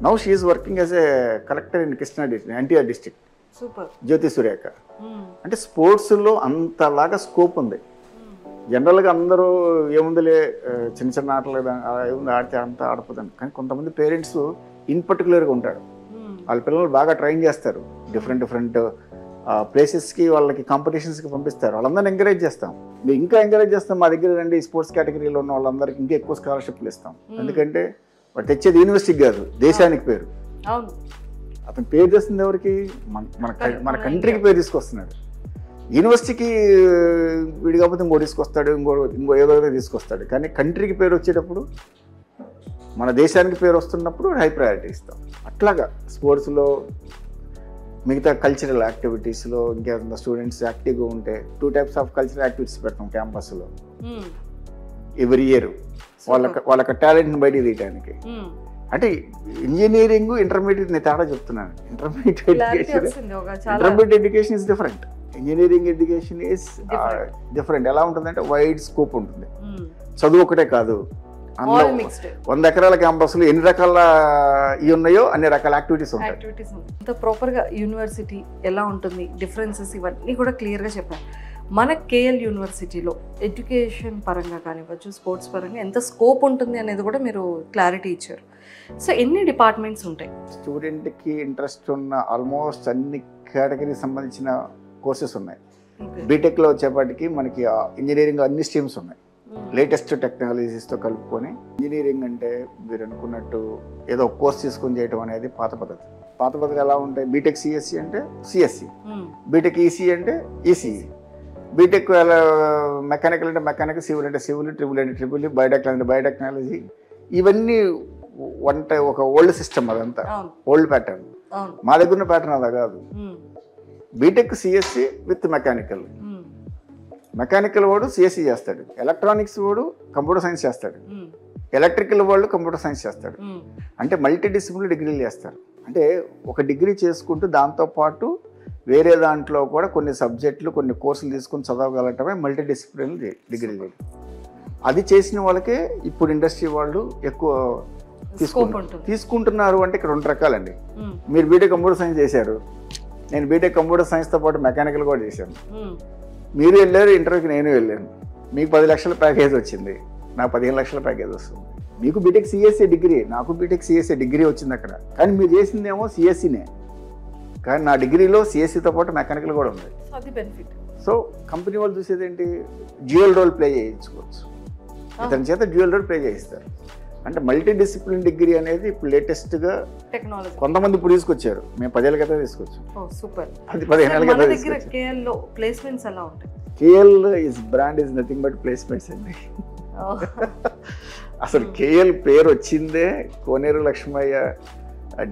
Now she is working as a collector in Krishna district, NTR district. Jyothi Surekha. అంటే స్పోర్ట్స్లో అంతలాగా స్కోప్ ఉంది. జనరల్గా అందరూ ఏముందిలే చిన్న ఆటలు ఏముంది ఆడితే అంతా ఆడిపోతాను, కానీ కొంతమంది పేరెంట్స్ ఇన్ పర్టికులర్గా ఉంటారు. వాళ్ళ పిల్లలు బాగా ట్రైన్ చేస్తారు, డిఫరెంట్ ప్లేసెస్కి, వాళ్ళకి కాంపిటీషన్స్కి పంపిస్తారు. వాళ్ళందరినీ ఎంకరేజ్ చేస్తాం. మేము ఇంకా ఎంకరేజ్ చేస్తాం. మా దగ్గర రండి, స్పోర్ట్స్ కేటగిరీలో ఉన్న వాళ్ళందరికీ ఇంకా ఎక్కువ స్కాలర్షిప్లు ఇస్తాం. ఎందుకంటే వాడు తెచ్చేది యూనివర్సిటీకి కాదు, దేశానికి పేరు. అతను పేరు చేస్తుంది ఎవరికి? మన కంట్రీకి పేరు తీసుకొస్తున్నాడు. యూనివర్సిటీకి వీడి కాకపోతే ఇంకో తీసుకొస్తాడు, ఇంకో ఏదో తీసుకొస్తాడు. కానీ కంట్రీకి పేరు వచ్చేటప్పుడు, మన దేశానికి పేరు వస్తున్నప్పుడు హై ప్రయారిటీ ఇస్తాం. అట్లాగా స్పోర్ట్స్లో, మిగతా కల్చరల్ యాక్టివిటీస్లో ఇంకేమైనా స్టూడెంట్స్ యాక్టివ్గా ఉంటే 2 types ఆఫ్ కల్చరల్ యాక్టివిటీస్ పెడతాం క్యాంపస్లో ఎవ్రీ ఇయర్. వాళ్ళకి టాలెంట్ని బయటికి తీయడానికి. అంటే ఇంజనీరింగ్, ఇంటర్మీడియట్ నేను తేడా చెప్తున్నాను. Intermediate education is different, engineering education is different. ఎలా ఉంటుందంటే వైడ్ స్కోప్ ఉంటుంది. చదువు ఒకటే కాదు, 100 ఎకరాల క్యాంపస్లో ఎన్ని రకాల ఇవి ఉన్నాయో అన్ని రకాల యాక్టివిటీస్ ఉంటాయి.
అంత ప్రాపర్గా యూనివర్సిటీ ఎలా ఉంటుంది, డిఫరెన్సెస్ ఇవన్నీ కూడా క్లియర్గా చెప్పారు. మన కేఎల్ యూనివర్సిటీలో ఎడ్యుకేషన్ పరంగా కానివ్వచ్చు, స్పోర్ట్స్ పరంగా ఎంత స్కోప్ ఉంటుంది అనేది కూడా మీరు క్లారిటీ ఇచ్చారు. సో ఎన్ని డిపార్ట్మెంట్స్ ఉంటాయి?
స్టూడెంట్కి ఇంట్రెస్ట్ ఉన్న ఆల్మోస్ట్ అన్ని కేటగిరీకి సంబంధించిన కోర్సెస్ ఉన్నాయి. బీటెక్లో వచ్చేపాటికి మనకి ఇంజనీరింగ్ అన్ని స్ట్రీమ్స్ ఉన్నాయి, లేటెస్ట్ టెక్నాలజీస్తో కలుపుకొని. ఇంజనీరింగ్ అంటే మీరు అనుకున్నట్టు ఏదో ఒక కోర్స్ తీసుకొని చేయడం అనేది పాత పద్ధతి ఎలా ఉంటాయి? బీటెక్ సిఎస్సి అంటే సిఎస్సి, బీటెక్ ఈసీ అంటే ఈసీఈ, బీటెక్ మెకానికల్ అంటే మెకానికల్, సివిల్ అంటే సివిల్, ట్రిపుల్ అంటే ట్రిపుల్, బయోటెక్నాలజీ అంటే బయోటెక్నాలజీ. ఇవన్నీ ఒక ఓల్డ్ సిస్టమ్, అదంతా ఓల్డ్ ప్యాటర్న్. మా దగ్గర ఉన్న ప్యాటర్న్ అలా కాదు. బీటెక్ సిఎస్సి విత్ మెకానికల్ వాడు సిఎస్సి చేస్తాడు, ఎలక్ట్రానిక్స్ వాడు కంప్యూటర్ సైన్స్ చేస్తాడు, ఎలక్ట్రికల్ వాళ్ళు కంప్యూటర్ సైన్స్ చేస్తాడు. అంటే మల్టీ డిసిప్లినరీ డిగ్రీలు చేస్తారు. అంటే ఒక డిగ్రీ చేసుకుంటూ దాంతోపాటు వేరే దాంట్లో కూడా కొన్ని సబ్జెక్టులు, కొన్ని కోర్సులు తీసుకుని చదవగలటమే మల్టీ డిసిప్లినరీ డిగ్రీలు. అది చేసిన వాళ్ళకే ఇప్పుడు ఇండస్ట్రీ వాళ్ళు ఎక్కువ తీసుకుంటున్నారు. అంటే ఇక్కడ 2 రకాలండి. మీరు బీటెక్ కంప్యూటర్ సైన్స్ చేశారు, నేను బీటెక్ కంప్యూటర్ సైన్స్తో పాటు మెకానికల్ కూడా చేశాను. మీరు వెళ్ళారు ఇంటర్వ్యూకి, నేను వెళ్ళాను. మీకు 10 లక్షల ప్యాకేజ్ వచ్చింది, నాకు 15 లక్షల ప్యాకేజ్ వస్తుంది. మీకు బీటెక్ సిఎస్సి డిగ్రీ, నాకు బీటెక్ సిఎస్సి డిగ్రీ వచ్చింది అక్కడ, కానీ మీరు చేసిందేమో సిఎస్సినే, కానీ నా డిగ్రీలో సిఎస్సితో పాటు మెకానికల్ కూడా ఉంది.
అది బెనిఫిట్.
సో కంపెనీ వాళ్ళు చూసేది ఏంటి, డ్యూయల్ రోల్ ప్లే చేయించుకోవచ్చు, ఇతని చేత డ్యూయల్ రోల్ ప్లే చేయిస్తారు. అంటే మల్టీ డిసిప్లిన్ డిగ్రీ అనేది ఇప్పుడు లేటెస్ట్గా
టెక్నాలజీ
కొంతమంది ఇప్పుడు తీసుకొచ్చారు, మేము 10 ఏళ్ళ క్రితం తీసుకొచ్చాం,
సూపర్.
అది 15 ఏళ్ళ
మన
క్రితం
దగ్గర
తీసుకొచ్చాం.
KL లో ప్లేస్మెంట్స్ ఎలా ఉంటాయి?
KL is brand is nothing but placements అండి. అసలు కేఎల్ పేరు వచ్చిందే కోనేరు లక్ష్మయ్య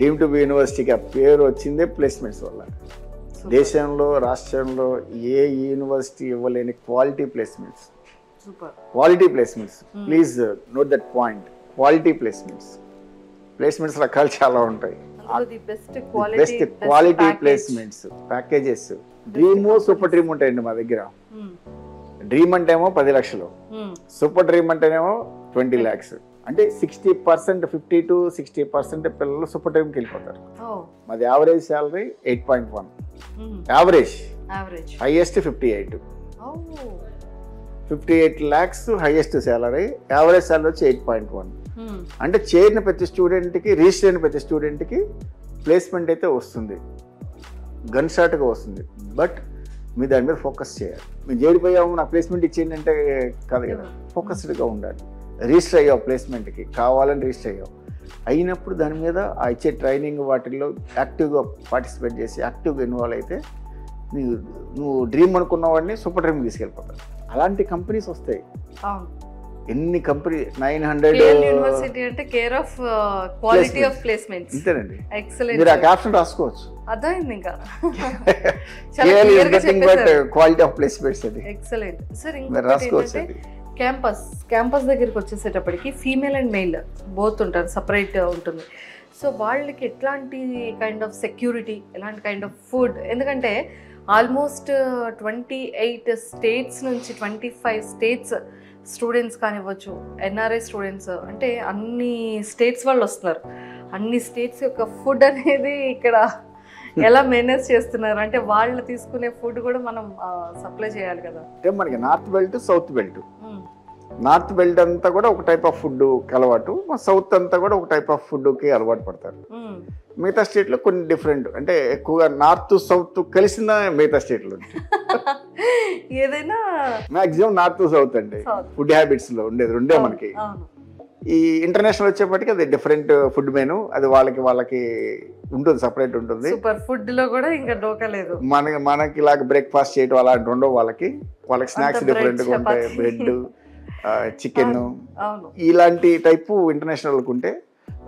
డీమ్ టు బి యూనివర్సిటీకి ఆ పేరు వచ్చిందే ప్లేస్మెంట్స్ వల్ల. దేశంలో రాష్ట్రంలో ఏ యూనివర్సిటీ ఇవ్వలేని quality placements, quality placements. Please note that point, quality placements. Placements రకాలు చాలా ఉంటాయి, best quality placements, packages. Dream super dream ఉంటాయండి మా దగ్గర. డ్రీమ్ అంటేమో 10 లక్షలు, సూపర్ డ్రీమ్ అంటేనేమో 20 lakhs. అంటే 60%, 50 to 60% పిల్లలు సూపర్ డ్రీమ్కి వెళ్ళిపోతారు. మాది average salary 8.1, average, highest 58 lakhs highest salary, average salary వచ్చి 8.1. అంటే చేరిన ప్రతి స్టూడెంట్కి, రిజిస్టర్ అయిన ప్రతి స్టూడెంట్కి ప్లేస్మెంట్ అయితే వస్తుంది, గన్ షాట్గా వస్తుంది. బట్ మీ దాని మీద ఫోకస్ చేయాలి. మేము చేడిపోయాము నాకు ప్లేస్మెంట్ ఇచ్చేయండి అంటే కాదు కదా, ఫోకస్డ్గా ఉండాలి. రిజిస్టర్ అయ్యావు ప్లేస్మెంట్కి, కావాలని రిజిస్టర్ అయ్యావు, అయినప్పుడు దాని మీద ఆ ఇచ్చే ట్రైనింగ్ వాటిల్లో యాక్టివ్గా పార్టిసిపేట్ చేసి యాక్టివ్గా ఇన్వాల్వ్ అయితే నువ్వు డ్రీమ్ అనుకున్న వాడిని సూపర్ డ్రీమ్ తీసుకెళ్ళిపోతావు. అలాంటి కంపెనీస్ వస్తాయి. ఎన్ని కంపెనీ 900
యూనివర్సిటీ అంటే care of quality of placements.
ఇంతేనండి,
ఎక్సలెంట్.
మీరు ఆ క్యాప్షన్ రాసుకోవచ్చు.
అర్థమైంది. ఇంకా
క్వాలిటీ ఆఫ్ ప్లేస్మెంట్స్ అది
ఎక్సలెంట్ సార్.
రాసుకోవచ్చు.
క్యాంపస్ దగ్గరికి వచ్చేసేటప్పటికి ఫీమేల్ అండ్ మెయిల్ బోత్ ఉంటారు, సపరేట్ ఉంటుంది. సో వాళ్ళకి ఎట్లాంటి కైండ్ ఆఫ్ సెక్యూరిటీ, ఎలాంటి కైండ్ ఆఫ్ ఫుడ్? ఎందుకంటే ఆల్మోస్ట్ 28 స్టేట్స్ నుంచి 25 స్టేట్స్ స్టూడెంట్స్ కానివ్వచ్చు, ఎన్ఆర్ఐ స్టూడెంట్స్, అంటే అన్ని స్టేట్స్ వాళ్ళు వస్తున్నారు. అన్ని స్టేట్స్ యొక్క ఫుడ్ అనేది ఇక్కడ ఎలా మేనేజ్ చేస్తున్నారు? అంటే వాళ్ళు తీసుకునే ఫుడ్ కూడా మనం సప్లై చేయాలి కదా.
అంటే మనకి north belt, south belt. North belt అంతా కూడా ఒక టైప్ ఆఫ్ ఫుడ్ అలవాటు, సౌత్ అంతా కూడా ఒక టైప్ ఆఫ్ ఫుడ్కి అలవాటు పడతారు. మిగతా స్టేట్లో కొన్ని డిఫరెంట్, అంటే ఎక్కువగా నార్త్ సౌత్ కలిసిన మిగతా స్టేట్లు
ఏదైనా
మాక్సిమం నార్త్ సౌత్ అండి ఫుడ్ హ్యాబిట్స్ లో ఉండేది రెండే మనకి. ఈ ఇంటర్నేషనల్ వచ్చేప్పటికి అది డిఫరెంట్ ఫుడ్ మెనూ, అది వాళ్ళకి ఉంటుంది, సపరేట్ ఉంటుంది.
సూపర్ ఫుడ్ లో కూడా ఇంకా డోకలేదు.
మనకి ఇలాగ బ్రేక్ఫాస్ట్ చేయడం అలాంటి ఉండవు, వాళ్ళకి స్నాక్స్ డిఫరెంట్ గా ఉంటాయి, బ్రెడ్, చికెన్, ఇలాంటి టైపు ఇంటర్నేషనల్ ఉంటే.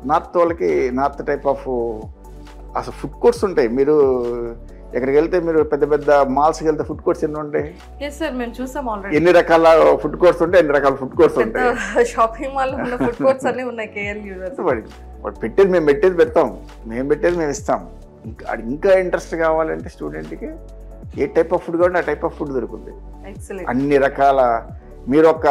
నార్త్ వాళ్ళకి నార్త్ టైప్ ఆఫ్ అసలు ఫుడ్ కోర్ట్స్ ఉంటాయి. మీరు ఎక్కడికి వెళ్తే, మీరు పెద్ద పెద్ద మాల్స్కి వెళ్తే ఫుడ్ కోర్ట్స్ ఎన్ని ఉంటాయి? ఎన్ని రకాల ఫుడ్ కోర్ట్స్ ఉంటాయి, ఎన్ని రకాల ఫుడ్ కోర్ట్స్ ఉంటాయి.
షాపింగ్ మాల్ ఉన్న ఫుడ్ కోర్ట్స్ అన్ని ఉన్నాయి KL యూనివర్సిటీ.
పెట్టేది మేము పెడతాం, మేము పెట్టేది మేము ఇస్తాం. ఇంకా ఇంట్రెస్ట్ కావాలంటే స్టూడెంట్కి ఏ టైప్ ఆఫ్ ఫుడ్ కావాలంటే ఆ టైప్ ఆఫ్ ఫుడ్ దొరుకుతుంది. అన్ని రకాల. మీరు ఒక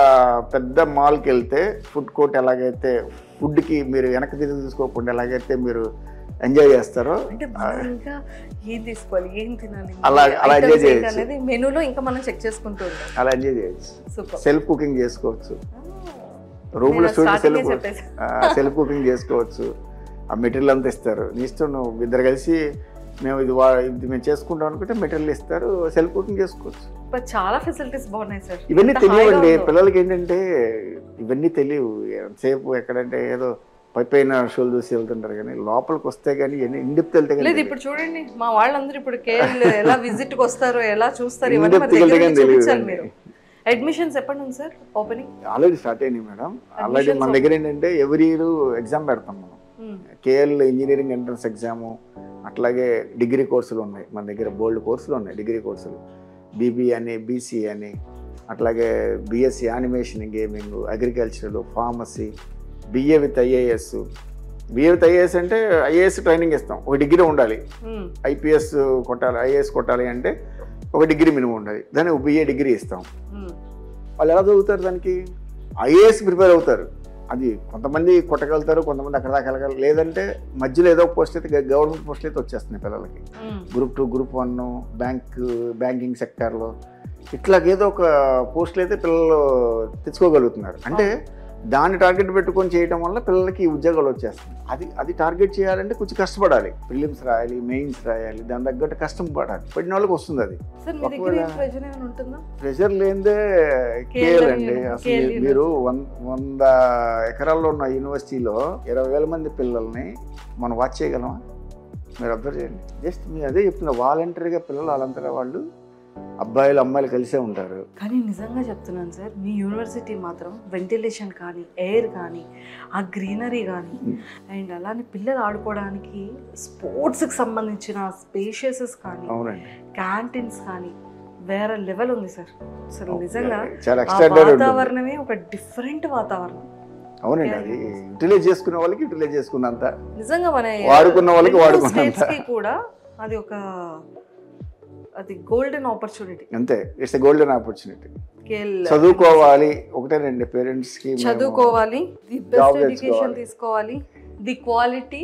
పెద్ద మాల్కి వెళ్తే ఫుడ్ కోర్ట్ ఎలాగైతే ఫుడ్కి మీరు వెనక్కి తిరిగి తీసుకోకుండా ఎలాగైతే మీరు ఎంజాయ్ చేస్తారో,
ఏం తీసుకోవాలి, ఏం తినాలి,
అలా ఎంజాయ్ చేయొచ్చు.
మెనూలో ఇంకా మనం చెక్ చేసుకుంటూ ఉంటాం,
అలా ఎంజాయ్ చేయొచ్చు. సెల్ఫ్ కుకింగ్ చేసుకోవచ్చు, రూమ్లో స్టూడెంట్ సెల్ఫ్ కుకింగ్ చేసుకోవచ్చు. ఆ మెటీరియల్ అంతా ఇస్తారు, నీ ఇష్టం. నువ్వు ఇద్దరు కలిసి మేము ఇది మేము చేసుకుంటాం అనుకుంటే మెటీరియల్ ఇస్తారు, సెల్ఫ్ కుకింగ్ చేసుకోవచ్చు.
చాలా ఫెసిలిటీస్ బాగున్నాయి సార్.
ఇవన్నీ తెలియవండి పిల్లలకి, ఏంటంటే ఇవన్నీ తెలియవు. సేపు ఎక్కడంటే ఏదో పైన షోలు చూసి వెళ్తుంటారు, కానీ లోపలికి వస్తే కానీ ఇండిప్త్ వెళ్తే
లేదు. ఇప్పుడు చూడండి మా వాళ్ళందరూ ఇప్పుడు KL ఎలా విజిట్కి వస్తారో, ఎలా చూస్తారు, అడ్మిషన్స్ ఎప్పటి నుంచి సార్ ఓపెనింగ్?
ఆల్రెడీ స్టార్ట్ అయినాయి మేడం. ఆల్రెడీ మన దగ్గర ఏంటంటే ఎవ్రీ ఇయర్ ఎగ్జామ్ పెడతాం మనం. KL ఇంజనీరింగ్ ఎంట్రన్స్ ఎగ్జాము, అట్లాగే డిగ్రీ కోర్సులు ఉన్నాయి మన దగ్గర, బోల్డ్ కోర్సులు ఉన్నాయి డిగ్రీ కోర్సులు. BBA అని, BCA అని, అట్లాగే BSc animation gaming, agricultural, pharmacy, BA with IAS. BA with IAS అంటే IAS ట్రైనింగ్ ఇస్తాం, ఒక డిగ్రీ ఉండాలి. IPS కొట్టాలి, IAS కొట్టాలి అంటే ఒక డిగ్రీ మినిమం ఉండాలి, దాన్ని BA డిగ్రీ ఇస్తాం. వాళ్ళు ఎలా చదువుతారు? దానికి IAS ప్రిపేర్ అవుతారు. అది కొంతమంది కొట్టగలుగుతారు, కొంతమంది అక్కడ దాకా వెళ్ళగలరు. లేదంటే మధ్యలో ఏదో ఒక పోస్ట్ అయితే, గవర్నమెంట్ పోస్టులు అయితే వచ్చేస్తున్నాయి పిల్లలకి. Group 2, Group 1, బ్యాంకింగ్ సెక్టార్లో ఇట్లాగేదో ఒక పోస్టులు అయితే పిల్లలు తెచ్చుకోగలుగుతున్నారు. అంటే దాన్ని టార్గెట్ పెట్టుకొని చేయడం వల్ల పిల్లలకి ఉద్యోగాలు వచ్చేస్తాయి. అది టార్గెట్ చేయాలంటే కొంచెం కష్టపడాలి. ప్రిలిమ్స్ రాయాలి, మెయిన్స్ రాయాలి, దాని తగ్గట్టు కష్టం పడాలి. పడిన వాళ్ళకి వస్తుంది. అది ప్రెషర్ లేదే కేఎల్ అండి. అసలు మీరు 100 ఎకరాల్లో ఉన్న యూనివర్సిటీలో 20,000 మంది పిల్లల్ని మనం వాచ్ చేయగలమా? మీరు అబ్జర్వ్ చేయండి. జస్ట్ మీరు అదే చెప్తున్నా, వాలంటరీగా పిల్లలు వాళ్ళంతటా వాళ్ళు అబ్బాయిలు అమ్మాయిలు కలిసే ఉంటారు.
కానీ నిజంగా చెప్తున్నాను సార్, మీ యూనివర్సిటీ మాత్రం వెంటిలేషన్ కానీ, ఎయిర్ కానీ, ఆ గ్రీనరీ కానీ, అండ్ అలానే పిల్లలు ఆడుకోవడానికి స్పోర్ట్స్కి సంబంధించిన స్పేషియస్ కానీ, క్యాంటీన్స్ కానీ వేరే లెవెల్ ఉంది సార్. అసలు నిజంగా వాతావరణమే ఒక డిఫరెంట్ వాతావరణం.
అవునండి, అది యూటిలైజ్ చేసుకునే వాళ్ళకి యూటిలైజ్ చేసుకున్నంత,
నిజంగా మన
వాడుకున్న వాళ్ళకి వాడుకున్నంత
కూడా అది ఒక గోల్డెన్ ఆపర్చునిటీ.
అంతే, ఇట్స్ గోల్డెన్ ఆపర్చునిటీ. చదువుకోవాలి, ఒకటే రండి, పేరెంట్స్ కి
చదువుకోవాలి, ది బెస్ట్ ఎడ్యుకేషన్ తీసుకోవాలి, ది క్వాలిటీ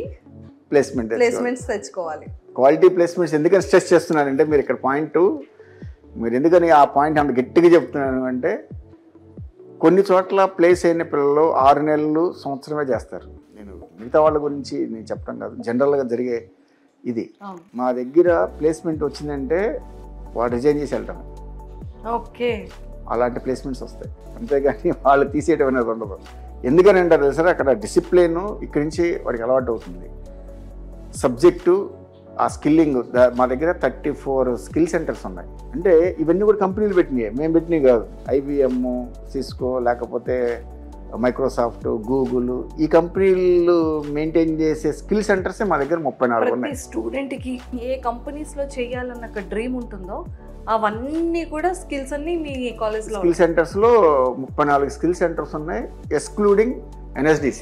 ప్లేస్మెంట్స్ తెచ్చుకోవాలి.
క్వాలిటీ ప్లేస్మెంట్స్ ఎందుకని స్ట్రెస్ చేస్తున్నానంటే, మీరు ఇక్కడ పాయింట్, మీరు ఎందుకని ఆ పాయింట్ అంత గట్టిగా చెప్తున్నాను అంటే, కొన్ని చోట్ల ప్లేస్ అయిన పిల్లలు 6 నెలలు సంవత్సరమే చేస్తారు. నేను మిగతా వాళ్ళ గురించి నేను చెప్పడం కాదు, జనరల్గా జరిగే ఇది. మా దగ్గర ప్లేస్మెంట్ వచ్చిందంటే వాడు రిజైన్ చేసి వెళ్తాం.
ఓకే,
అలాంటి ప్లేస్మెంట్స్ వస్తాయి, అంతేగాని వాళ్ళు తీసేయటం అనేది ఉండదు. ఎందుకని అంటారు సార్, అక్కడ డిసిప్లిన్ ఇక్కడి నుంచి వాడికి అలవాటు అవుతుంది. సబ్జెక్టు, ఆ స్కిల్లింగ్. మా దగ్గర 34 స్కిల్ సెంటర్స్ ఉన్నాయి. అంటే ఇవన్నీ కూడా కంపెనీలు పెట్టినాయి, మేము పెట్టినవి కాదు. IBM, సిస్కో, లేకపోతే మైక్రోసాఫ్ట్, గూగుల్, ఈ కంపెనీలు మెయింటైన్ చేసే స్కిల్ సెంటర్స్ మా దగ్గర 34 ఉన్నాయి.
స్టూడెంట్కి ఏ కంపెనీస్లో చేయాలన్న ఒక డ్రీమ్ ఉంటుందో అవన్నీ కూడా స్కిల్స్ అన్ని మీ కాలేజ్లో.
స్కిల్ సెంటర్స్లో 34 స్కిల్ సెంటర్స్ ఉన్నాయి, excluding NSDC,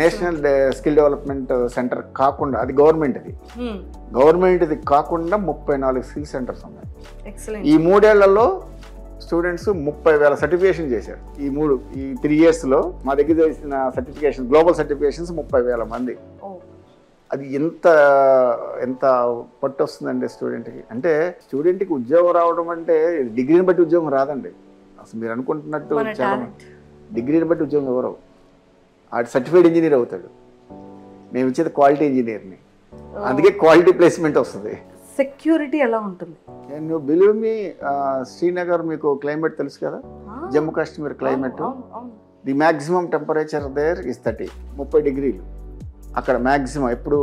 national skill development centre కాకుండా. అది గవర్నమెంట్ది కాకుండా 34 స్కిల్ సెంటర్స్ ఉన్నాయి. ఈ 3 ఏళ్లలో స్టూడెంట్స్ 30,000 సర్టిఫికేషన్ చేశారు. ఈ 3 ఇయర్స్లో మా దగ్గర చేసిన సర్టిఫికేషన్, గ్లోబల్ సర్టిఫికేషన్స్ 30,000 మంది. అది ఎంత పట్టు వస్తుందండి స్టూడెంట్కి. అంటే స్టూడెంట్కి ఉద్యోగం రావడం అంటే డిగ్రీని బట్టి ఉద్యోగం రాదండి. అసలు మీరు అనుకుంటున్నట్టు చాలా డిగ్రీని బట్టి ఉద్యోగం ఎవరు, ఆడు సర్టిఫైడ్ ఇంజనీర్ అవుతాడు. మేము ఇచ్చేది క్వాలిటీ ఇంజనీర్ని, అందుకే క్వాలిటీ ప్లేస్మెంట్ వస్తుంది.
సెక్యూరిటీ ఎలా ఉంటుంది?
నేను బిలీవ్ మీ, శ్రీనగర్ మీకు క్లైమేట్ తెలుసు కదా, Jammu Kashmir climate, the maximum temperature there is 30 డిగ్రీలు అక్కడ మ్యాక్సిమం. ఎప్పుడు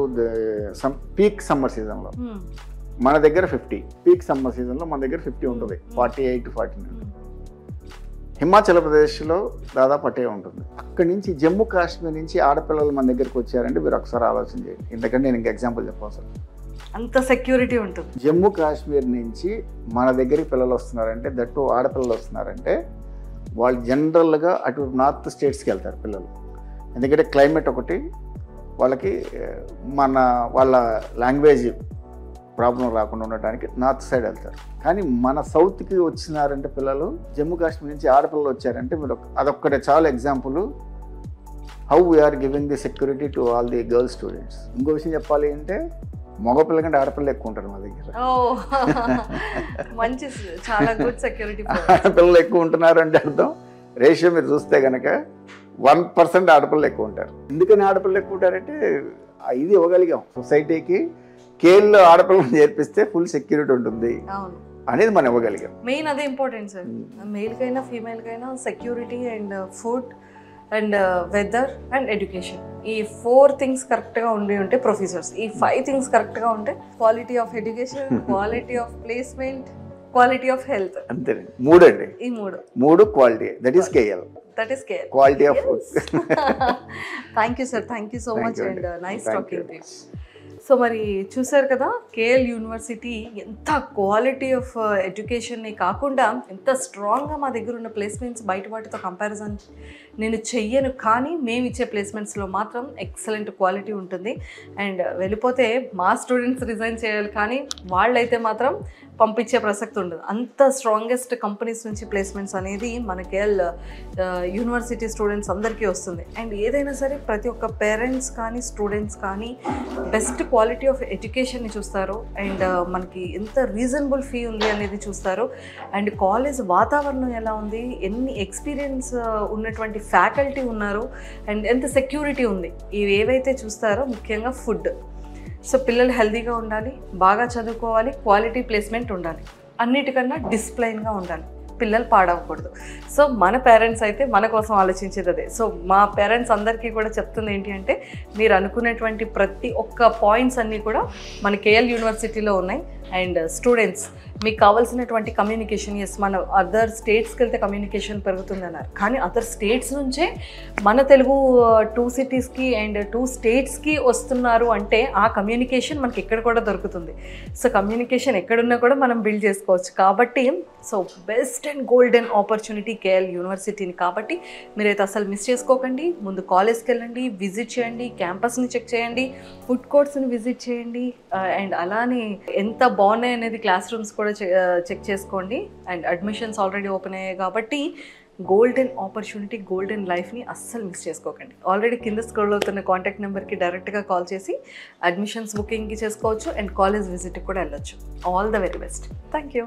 పీక్ సమ్మర్ సీజన్లో మన దగ్గర 50, పీక్ సమ్మర్ సీజన్లో మన దగ్గర 50 ఉంటుంది, 48-49. హిమాచల్ ప్రదేశ్లో దాదాపు అటే ఉంటుంది. అక్కడి నుంచి జమ్మూ కాశ్మీర్ నుంచి ఆడపిల్లలు మన దగ్గరికి వచ్చారంటే మీరు ఒకసారి ఆలోచన చేయండి. ఎందుకంటే నేను ఇంకా ఎగ్జాంపుల్ చెప్పాల్సి,
అంత సెక్యూరిటీ ఉంటుంది.
జమ్మూ కాశ్మీర్ నుంచి మన దగ్గరికి పిల్లలు వస్తున్నారంటే, దట్టు ఆడపిల్లలు వస్తున్నారంటే, వాళ్ళు జనరల్గా అటు నార్త్ స్టేట్స్కి వెళ్తారు పిల్లలు. ఎందుకంటే క్లైమేట్ ఒకటి, వాళ్ళకి వాళ్ళ లాంగ్వేజ్ ప్రాబ్లం రాకుండా ఉండటానికి నార్త్ సైడ్ వెళ్తారు. కానీ మన సౌత్కి వచ్చినారంటే పిల్లలు, జమ్మూ కాశ్మీర్ నుంచి ఆడపిల్లలు వచ్చారంటే మీరు అదొక్కటే చాలా example how we are giving the security to all the girls students. ఇంకో విషయం చెప్పాలి అంటే, మగపిల్లల కంటే ఆడపిల్లలు ఎక్కువ ఉంటారు మా దగ్గర. ఆడపిల్లలు ఎక్కువ ఉంటున్నారు అంటే అర్థం, రేషియో మీరు చూస్తే కనుక 1% ఆడపిల్లలు ఎక్కువ ఉంటారు. ఎందుకని ఆడపిల్లలు ఎక్కువ ఉంటారంటే, ఇది ఇవ్వగలిగాం సొసైటీకి. కేఎల్లో ఆడపిల్లలు చేర్పిస్తే ఫుల్ సెక్యూరిటీ ఉంటుంది అనేది మనం ఇవ్వగలిగాం.
మెయిన్ అదే ఇంపార్టెంట్ సార్. మేల్ కైనా ఫీమేల్ కైనా security and food and weather and education, ఈ 4 థింగ్స్ కరెక్ట్గా ఉంటే ప్రొఫెసర్స్, ఈ 5 థింగ్స్ కరెక్ట్గా ఉంటే quality of education, quality of placement, quality of health.
అంతే, 3 అండి.
ఈ 3
quality, that is KL. Quality of food.
Thank you sir, thank you so much and nice talking to you. So మరి చూసారు కదా, KL university ఎంత quality of ఎడ్యుకేషన్ని కాకుండా ఎంత స్ట్రాంగ్గా మా దగ్గర ఉన్న ప్లేస్మెంట్స్ బయట వాటితో కంపారిజన్ నేను చెయ్యను, కానీ మేము ఇచ్చే ప్లేస్మెంట్స్లో మాత్రం ఎక్సలెంట్ క్వాలిటీ ఉంటుంది. అండ్ వెళ్ళిపోతే మా స్టూడెంట్స్ రిజైన్ చేయాలి, కానీ వాళ్ళైతే మాత్రం పంపించే ప్రసక్తి ఉండదు. అంత స్ట్రాంగెస్ట్ కంపెనీస్ నుంచి ప్లేస్మెంట్స్ అనేది మన కేఎల్ యూనివర్సిటీ స్టూడెంట్స్ అందరికీ వస్తుంది. అండ్ ఏదైనా సరే ప్రతి ఒక్క పేరెంట్స్ కానీ స్టూడెంట్స్ కానీ బెస్ట్ క్వాలిటీ ఆఫ్ ఎడ్యుకేషన్ని చూస్తారు. అండ్ మనకి ఎంత రీజనబుల్ ఫీ ఉంది అనేది చూస్తారు. అండ్ కాలేజ్ వాతావరణం ఎలా ఉంది, ఎన్ని ఎక్స్పీరియన్స్ ఉన్నటువంటి ఫ్యాకల్టీ ఉన్నారు అండ్ ఎంత సెక్యూరిటీ ఉంది, ఇవి ఏవైతే చూస్తారో ముఖ్యంగా ఫుడ్. సో పిల్లలు హెల్తీగా ఉండాలి, బాగా చదువుకోవాలి, క్వాలిటీ ప్లేస్మెంట్ ఉండాలి, అన్నిటికన్నా డిసిప్లైన్గా ఉండాలి, పిల్లలు పాడవకూడదు. సో మన పేరెంట్స్ అయితే మన కోసం ఆలోచించేది అదే. సో మా పేరెంట్స్ అందరికీ కూడా చెప్తుంది ఏంటి అంటే, మీరు అనుకునేటువంటి ప్రతి ఒక్క పాయింట్స్ అన్నీ కూడా మన కేఎల్ యూనివర్సిటీలో ఉన్నాయి. అండ్ స్టూడెంట్స్ మీకు కావాల్సినటువంటి కమ్యూనికేషన్, ఎస్ మన అదర్ స్టేట్స్కి వెళ్తే కమ్యూనికేషన్ పెరుగుతుందన్నారు, కానీ అదర్ స్టేట్స్ నుంచే మన తెలుగు 2 సిటీస్కి అండ్ 2 స్టేట్స్కి వస్తున్నారు అంటే ఆ కమ్యూనికేషన్ మనకి ఎక్కడ కూడా దొరుకుతుంది. సో కమ్యూనికేషన్ ఎక్కడున్నా కూడా మనం బిల్డ్ చేసుకోవచ్చు. కాబట్టి so best and golden opportunity KL యూనివర్సిటీని. కాబట్టి మీరైతే అసలు మిస్ చేసుకోకండి. ముందు కాలేజ్కి వెళ్ళండి, విజిట్ చేయండి, క్యాంపస్ని చెక్ చేయండి, ఫుడ్ కోర్ట్స్ని విజిట్ చేయండి, అండ్ అలానే ఎంత బాగున్నాయి అనేది క్లాస్ రూమ్స్ కూడా చెక్ చేసుకోండి. అండ్ అడ్మిషన్స్ ఆల్రెడీ ఓపెన్ అయ్యాయి కాబట్టి గోల్డెన్ ఆపర్చునిటీ, గోల్డెన్ లైఫ్ని అస్సలు మిస్ చేసుకోకండి. ఆల్రెడీ కింద స్క్రోల్ అవుతున్న కాంటాక్ట్ నెంబర్కి డైరెక్ట్గా కాల్ చేసి అడ్మిషన్స్ బుకింగ్కి చేసుకోవచ్చు అండ్ కాలేజ్ విజిట్కి కూడా వెళ్ళొచ్చు. All the very best. Thank you.